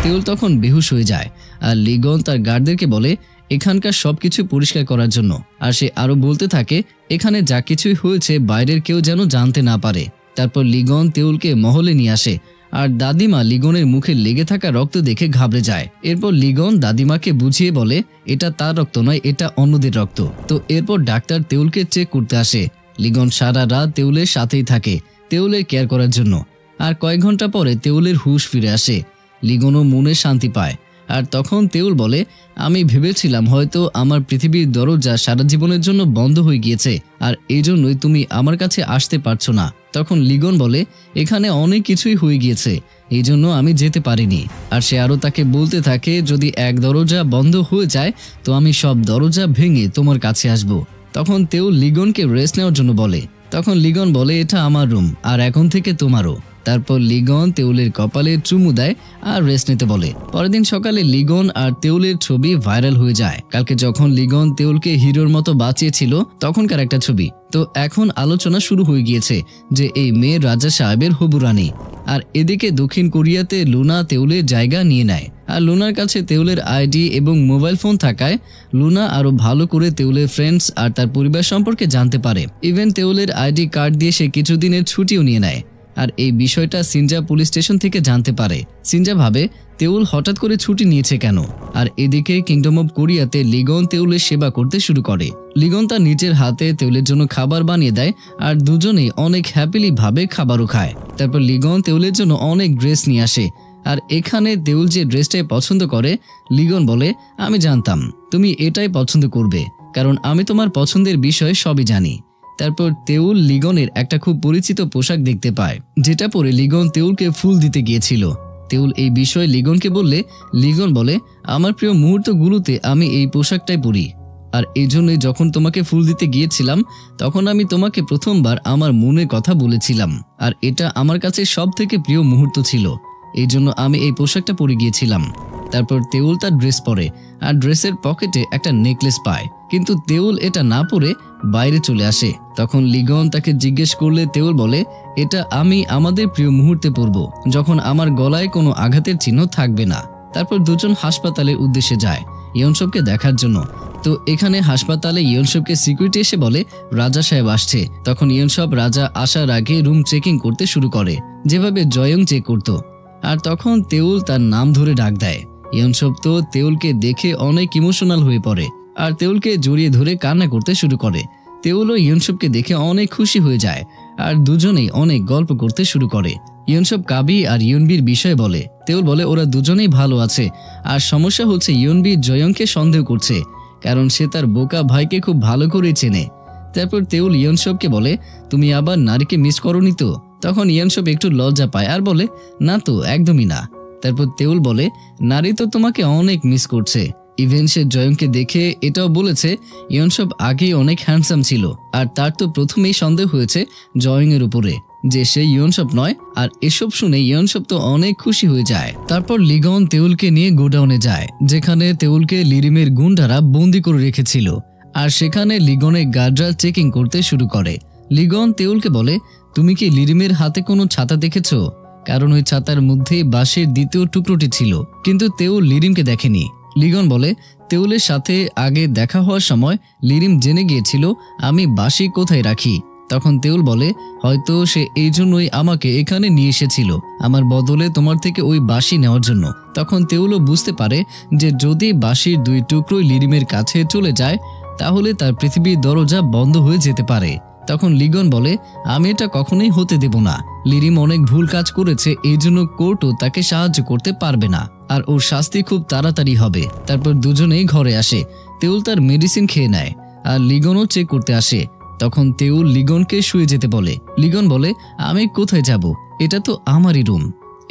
A: তেউল তখন বেহুশ হয়ে যায়, আর লিগন তার গার্ডদেরকে বলে এখানকার সবকিছু পরিষ্কার করার জন্য। আর সে আরো বলতে থাকে এখানে যা কিছুই হয়েছে বাইরের কেউ যেন জানতে না পারে। তারপর লিগন তেউলকে মহলে নিয়ে আসে, আর দাদিমা লিগনের মুখে লেগে থাকা রক্ত দেখে ঘাবড়ে যায়। এরপর লিগন দাদিমাকে বুঝিয়ে বলে এটা তার রক্ত নয়, এটা অন্যদের রক্ত। তো এরপর ডাক্তার তেউলকে চেক করতে আসে। লিগন সারা রাত তেউলের সাথেই থাকে তেউলের কেয়ার করার জন্য। আর কয়েক ঘন্টা পরে তেউলের হুঁশ ফিরে আসে। লিগনও মনে শান্তি পায়। আর তখন তেউল বলে আমি ভেবেছিলাম হয়তো আমার পৃথিবীর দরজা সারা জীবনের জন্য বন্ধ হয়ে গিয়েছে, আর এই জন্যই তুমি আমার কাছে আসতে পারছো না। তখন লিগন বলে এখানে অনেক কিছুই হয়ে গিয়েছে, এই জন্য আমি যেতে পারিনি। আর সে আরও তাকে বলতে থাকে, যদি এক দরজা বন্ধ হয়ে যায় তো আমি সব দরজা ভেঙে তোমার কাছে আসব। তখন তেউল লিগনকে রেস্ট নেওয়ার জন্য বলে। তখন লিগন বলে, এটা আমার রুম আর এখন থেকে তোমারও। তারপর লিগন তেউলের কপালে চুমু দেয় আর রেস্ট নিতে বলে। পরের দিন সকালে লিগন আর তেউলের ছবি ভাইরাল হয়ে যায়। কালকে যখন লিগন তেউলকে হিরোর মতো বাঁচিয়েছিল তখনকার একটা ছবি। তো এখন আলোচনা শুরু হয়ে গিয়েছে যে এই মেয়ে রাজা সাহেবের হবু রানী। আর এদিকে দক্ষিণ কোরিয়াতে লুনা তেউলের জায়গা নিয়ে নেয়। আর লুনার কাছে তেউলের আইডি এবং মোবাইল ফোন থাকায় লুনা আরো ভালো করে তেউলের ফ্রেন্ডস আর তার পরিবার সম্পর্কে জানতে পারে। ইভেন তেউলের আইডি কার্ড দিয়ে সে কিছুদিনের ছুটিও নিয়ে নেয়। আর এই বিষয়টা সিনজা পুলিশ স্টেশন থেকে জানতে পারে। সিনজা ভাবে তেউল হঠাৎ করে ছুটি নিয়েছে কেন। আর এদিকে কিংডম অব কোরিয়াতে লিগন তেউলের সেবা করতে শুরু করে। লিগন তার নিজের হাতে তেউলের জন্য খাবার বানিয়ে দেয় আর দুজনেই অনেক হ্যাপিলি ভাবে খাবারও খায়। তারপর লিগন তেউলের জন্য অনেক ড্রেস নিয়ে আসে। আর এখানে তেউল যে ড্রেসটাই পছন্দ করে, লিগন বলে, আমি জানতাম তুমি এটাই পছন্দ করবে, কারণ আমি তোমার পছন্দের বিষয়ে সবই জানি। তারপর তেউল লিগনের একটা খুব পরিচিত পোশাক দেখতে পায়, যেটা পরে লিগন তেউলকে ফুল দিতে গিয়েছিল। তেউল এই বিষয়ে লিগনকে বললে লিগন বলে, আমার প্রিয় মুহূর্তগুলোতে আমি এই পোশাকটাই পরি। আর এই জন্যই যখন তোমাকে ফুল দিতে গিয়েছিলাম তখন আমি তোমাকে প্রথমবার আমার মনের কথা বলেছিলাম। আর এটা আমার কাছে সব থেকে প্রিয় মুহূর্ত ছিল, এই জন্য আমি এই পোশাকটা পরে গিয়েছিলাম। তারপর তেউল তার ড্রেস পরে আর ড্রেসের পকেটে একটা নেকলেস পায়, কিন্তু তেউল এটা না পরে বাইরে চলে আসে। তখন লিগন তাকে জিজ্ঞেস করলে তেউল বলে, এটা আমি আমাদের প্রিয় মুহূর্তে পরব, যখন আমার গলায় কোনো আঘাতের চিহ্ন থাকবে না। তারপর দুজন হাসপাতালের উদ্দেশ্যে যায় ইয়নসবকে দেখার জন্য। তো এখানে হাসপাতালে ইয়নসবকে সিকিউরিটি এসে বলে রাজা সাহেব আসছে। তখন ইয়নসব রাজা আসার আগে রুম চেকিং করতে শুরু করে, যেভাবে জয়ং চেক করত। আর তখন তেউল তার নাম ধরে ডাক দেয়। ইয়নসব তো তেউলকে দেখে অনেক ইমোশনাল হয়ে পড়ে আর তেউলকে জড়িয়ে ধরে কান্না করতে শুরু করে। তেউলও ইয়নসবকে দেখে অনেক খুশি হয়ে যায় আর দুজনেই অনেক গল্প করতে শুরু করে। ইয়নসব কাবি আর ইয়নবির বিষয় বলে। তেউল বলে ওরা দুজনেই ভালো আছে, আর সমস্যা হচ্ছে ইয়নবি জয়ংকে সন্দেহ করছে, কারণ সে তার বোকা ভাইকে খুব ভালো করে চেনে। তারপর তেউল ইয়নসবকে বলে, তুমি আবার নারীকে মিস করোনি তো? তখন ইয়নসব একটু লজ্জা পায় আর বলে, না তো, একদমই না। তারপর তেউল বলে, নারী তো তোমাকে অনেক মিস করছে। ইভেন সে জয়ংকে দেখে এটাও বলেছে ইয়নসব আগেই অনেক হ্যান্ডসাম ছিল, আর তার তো প্রথমেই সন্দেহ হয়েছে জয়ং এর উপরে যে সে ইয়নসব নয়। আর এসব শুনে ইয়নসব তো অনেক খুশি হয়ে যায়। তারপর লিগন তেউলকে নিয়ে গোডাউনে যায়, যেখানে তেউলকে লিরিমের গুন্ডারা বন্দি করে রেখেছিল। আর সেখানে লিগনের গার্ডরা চেকিং করতে শুরু করে। লিগন তেউলকে বলে, তুমি কি লিরিমের হাতে কোনো ছাতা দেখেছো? কারণ ওই ছাতার মধ্যে বাঁশের দ্বিতীয় টুকরোটি ছিল, কিন্তু তেউল লিরিমকে দেখেনি। লিগন বলে, তেউলের সাথে আগে দেখা হওয়ার সময় লিরিম জেনে গিয়েছিল আমি বাঁশি কোথায় রাখি। তখন তেউল বলে, হয়তো সে এই জন্যই আমাকে এখানে নিয়ে এসেছিল, আমার বদলে তোমার থেকে ওই বাঁশি নেওয়ার জন্য। তখন তেউলও বুঝতে পারে যে যদি বাঁশির দুই টুকরোই লিরিমের কাছে চলে যায় তাহলে তার পৃথিবীর দরজা বন্ধ হয়ে যেতে পারে। তখন লিগন বলে, আমি এটা কখনোই হতে দেব না। লিরিম অনেক ভুল কাজ করেছে, এই জন্য কোর্টও তাকে সাহায্য করতে পারবে না, আর ওর শাস্তি খুব তাড়াতাড়ি হবে। তারপর দুজনেই ঘরে আসে। তেউল তার মেডিসিন খেয়ে নেয় আর লিগনও চেক করতে আসে। তখন তেউল লিগনকে শুয়ে যেতে বলে। লিগন বলে, আমি কোথায় যাব? এটা তো আমারই রুম,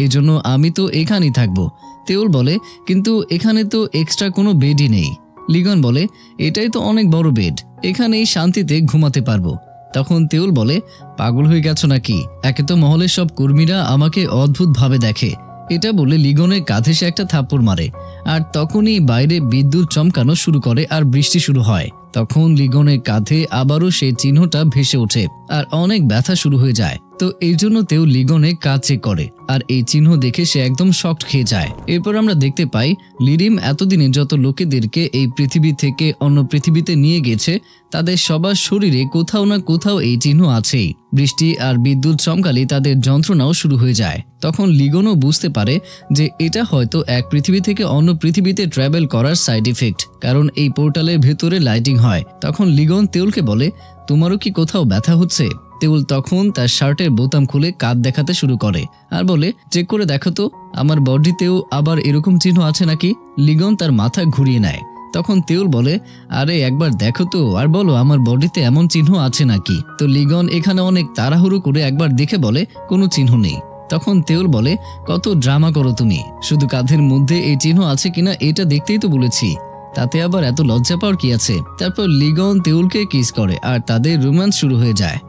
A: এজন্য আমি তো এখানেই থাকবো। তেউল বলে, কিন্তু এখানে তো এক্সট্রা কোনো বেডই নেই। লিগন বলে, এটাই তো অনেক বড় বেড, এখানেই শান্তিতে ঘুমাতে পারবো। তখন তেউল বলে, পাগল হয়ে গেছো নাকি? একে তো মহলের সব কর্মীরা আমাকে অদ্ভুত ভাবে দেখে। এটা বলে লিগনের কাঁধে সে একটা থাপ্পড় মারে, আর তখনই বাইরে বিদ্যুৎ চমকানো শুরু করে আর বৃষ্টি শুরু হয়। তখন লিগনের কাঁধে আবারও সেই চিহ্নটা ভেসে ওঠে আর অনেক ব্যথা শুরু হয়ে যায়। তো এই জন্য তেও লিগনে কাজ চেক করে, আর এই চিহ্ন দেখে সে একদম শকড খেয়ে যায়। এরপর আমরা দেখতে পাই লিরিম এতদিনে যত লোকেদেরকে এই পৃথিবী থেকে অন্য পৃথিবীতে নিয়ে গেছে তাদের সবার শরীরে কোথাও না কোথাও এই চিহ্ন আছেই। বৃষ্টি আর বিদ্যুৎ চমকালে তাদের যন্ত্রণাও শুরু হয়ে যায়। তখন লিগনও বুঝতে পারে যে এটা হয়তো এক পৃথিবী থেকে অন্য পৃথিবীতে ট্রাভেল করার সাইড ইফেক্ট, কারণ এই পোর্টালের ভেতরে লাইটিং হয়। তখন লিগন তেউলকে বলে, তোমারও কি কোথাও ব্যথা হচ্ছে? তেউল তখন তার শার্টের বোতাম খুলে কাঁধ দেখাতে শুরু করে আর বলে, চেক করে দেখো তো আমার বডিতেও আবার এরকম চিহ্ন আছে নাকি। লিগন তার মাথা ঘুরিয়ে নেয়। তখন তেউল বলে, আরে একবার দেখো তো আর বলো আমার বডিতে এমন চিহ্ন আছে নাকি। তো লিগন এখানে অনেক তাড়াহুড়ো করে একবার দেখে বলে, কোনো চিহ্ন নেই। তখন তেওল বলে, কত ড্রামা করো তুমি, শুধু কাঁধের মধ্যে এই চিহ্ন আছে কিনা এটা দেখতেই তো বলেছি, তাতে আবার এত লজ্জা পাওয়ার কি আছে। তারপর লিগন তেওলকে কিস করে আর তাদের রোম্যান্স শুরু হয়ে যায়।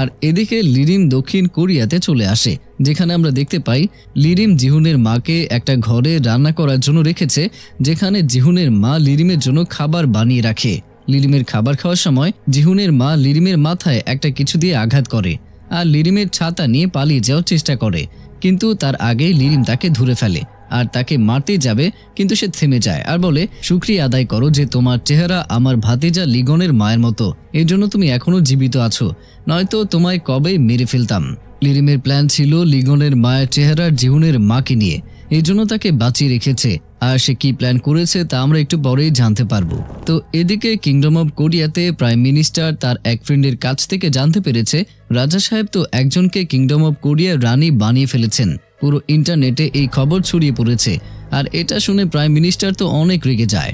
A: আর এদিকে লিরিম দক্ষিণ কোরিয়াতে চলে আসে, যেখানে আমরা দেখতে পাই লিরিম জিহুনের মাকে একটা ঘরে রান্না করার জন্য রেখেছে, যেখানে জিহুনের মা লিরিমের জন্য খাবার বানিয়ে রাখে। লিরিমের খাবার খাওয়ার সময় জিহুনের মা লিরিমের মাথায় একটা কিছু দিয়ে আঘাত করে আর লিরিমের ছাতা নিয়ে পালিয়ে যাওয়ার চেষ্টা করে, কিন্তু তার আগে লিরিম তাকে ধরে ফেলে আর তাকে মারতে যাবে, কিন্তু সে থেমে যায় আর বলে, শুকরিয়া আদায় করো যে তোমার চেহারা আমার ভাতিজা লিগনের মায়ের মতো, এর জন্য তুমি এখনো জীবিত আছো, নয়তো তোমায় কবে মেরে ফেলতাম। লিরিমের প্ল্যান ছিল লিগনের মায়ের চেহারার জিহুনের মাকে নিয়ে, এই জন্য তাকে বাঁচিয়ে রেখেছে, আর সে কি প্ল্যান করেছে তা আমরা একটু পরেই জানতে পারবো। তো এদিকে কিংডম অব কোরিয়াতে প্রাইম মিনিস্টার তার এক ফ্রেন্ডের কাছ থেকে জানতে পেরেছে রাজা সাহেব তো একজনকে কিংডম অব কোরিয়ার রানী বানিয়ে ফেলেছেন। পুরো ইন্টারনেটে এই খবর ছড়িয়ে পড়েছে, আর এটা শুনে প্রাইম মিনিস্টার তো অনেক রেগে যায়।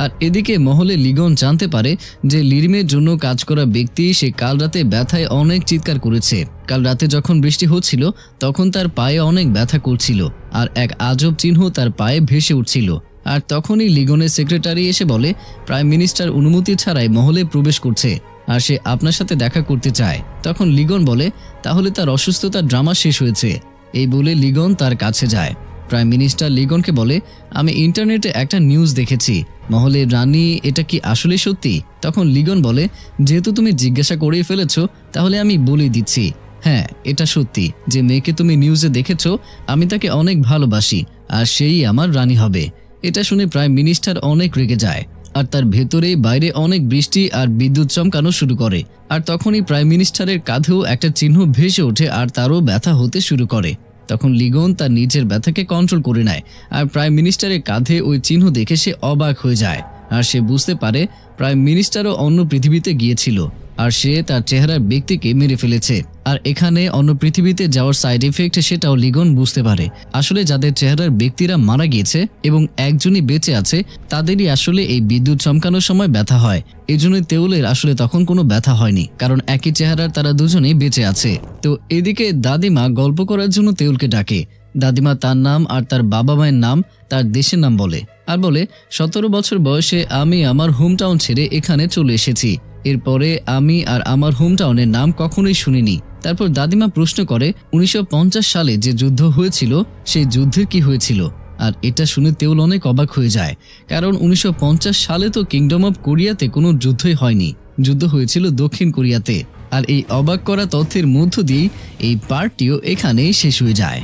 A: আর এদিকে মহলে লিগন জানতে পারে যে লিরিমের জন্য কাজ করা ব্যক্তি সে কাল রাতে ব্যথায় অনেক চিৎকার করেছে। কাল রাতে যখন বৃষ্টি হচ্ছিল তখন তার পায়ে অনেক ব্যথা করছিল আর এক আজব চিহ্ন তার পায়ে ভেসে উঠছিল। আর তখনই লিগনের সেক্রেটারি এসে বলে, প্রাইম মিনিস্টার অনুমতি ছাড়াই মহলে প্রবেশ করছে আর সে আপনার সাথে দেখা করতে চায়। তখন লিগন বলে, তাহলে তার অসুস্থতার ড্রামা শেষ হয়েছে। এই বলে লিগন তার কাছে যায়। প্রাইম মিনিস্টার লিগনকে বলে, আমি ইন্টারনেটে একটা নিউজ দেখেছি, মহলের রানী এটা কি আসলে সত্যি? তখন লিগন বলে, যেহেতু তুমি জিজ্ঞাসা করেই ফেলেছ তাহলে আমি বলে দিচ্ছি, হ্যাঁ এটা সত্যি, যে মেয়েকে তুমি নিউজে দেখেছ আমি তাকে অনেক ভালোবাসি আর সেই আমার রানী হবে। এটা শুনে প্রাইম মিনিস্টার অনেক রেগে যায় আর তার ভেতরে বাইরে অনেক বৃষ্টি আর বিদ্যুৎ চমকানো শুরু করে। আর তখনই প্রাইম মিনিস্টারের কাঁধেও একটা চিহ্ন ভেসে ওঠে আর তারও ব্যথা হতে শুরু করে। তখন লিগন তার নিজের ব্যথাকে কন্ট্রোল করে নেয় আর প্রাইম মিনিস্টারের কাঁধে ওই চিহ্ন দেখে সে অবাক হয়ে যায় আর সে বুঝতে পারে প্রাইম মিনিস্টারও অন্য পৃথিবীতে গিয়েছিল আর সে তার চেহারার ব্যক্তিকে মেরে ফেলেছে। আর এখানে অন্য পৃথিবীতে যাওয়ার সাইড ইফেক্ট সেটাও লিগন বুঝতে পারে। আসলে যাদের চেহারার ব্যক্তিরা মারা গিয়েছে এবং একজনই বেঁচে আছে তাদেরই আসলে এই বিদ্যুৎ চমকানোর সময় ব্যথা হয়। এই জন্যই তেওলের আসলে তখন কোনো ব্যথা হয়নি, কারণ একই চেহারার তারা দুজনেই বেঁচে আছে। তো এদিকে দাদিমা গল্প করার জন্য তেওলকে ডাকে। দাদিমা তার নাম আর তার বাবা মায়ের নাম তার দেশের নাম বলে আর বলে, 17 বছর বয়সে আমি আমার হোম টাউন ছেড়ে এখানে চলে এসেছি। এরপরে আমি আর আমার হোম টাউনের নাম কখনোই শুনিনি। তারপর দাদিমা প্রশ্ন করে, 1950 সালে যে যুদ্ধ হয়েছিল সেই যুদ্ধের কি হয়েছিল? আর এটা শুনে তেওল অনেক অবাক হয়ে যায়, কারণ 1950 সালে তো কিংডম অব কোরিয়াতে কোনো যুদ্ধই হয়নি, যুদ্ধ হয়েছিল দক্ষিণ কোরিয়াতে। আর এই অবাক করা তথ্যের মধ্য দিয়েই এই পার্টটিও এখানেই শেষ হয়ে যায়।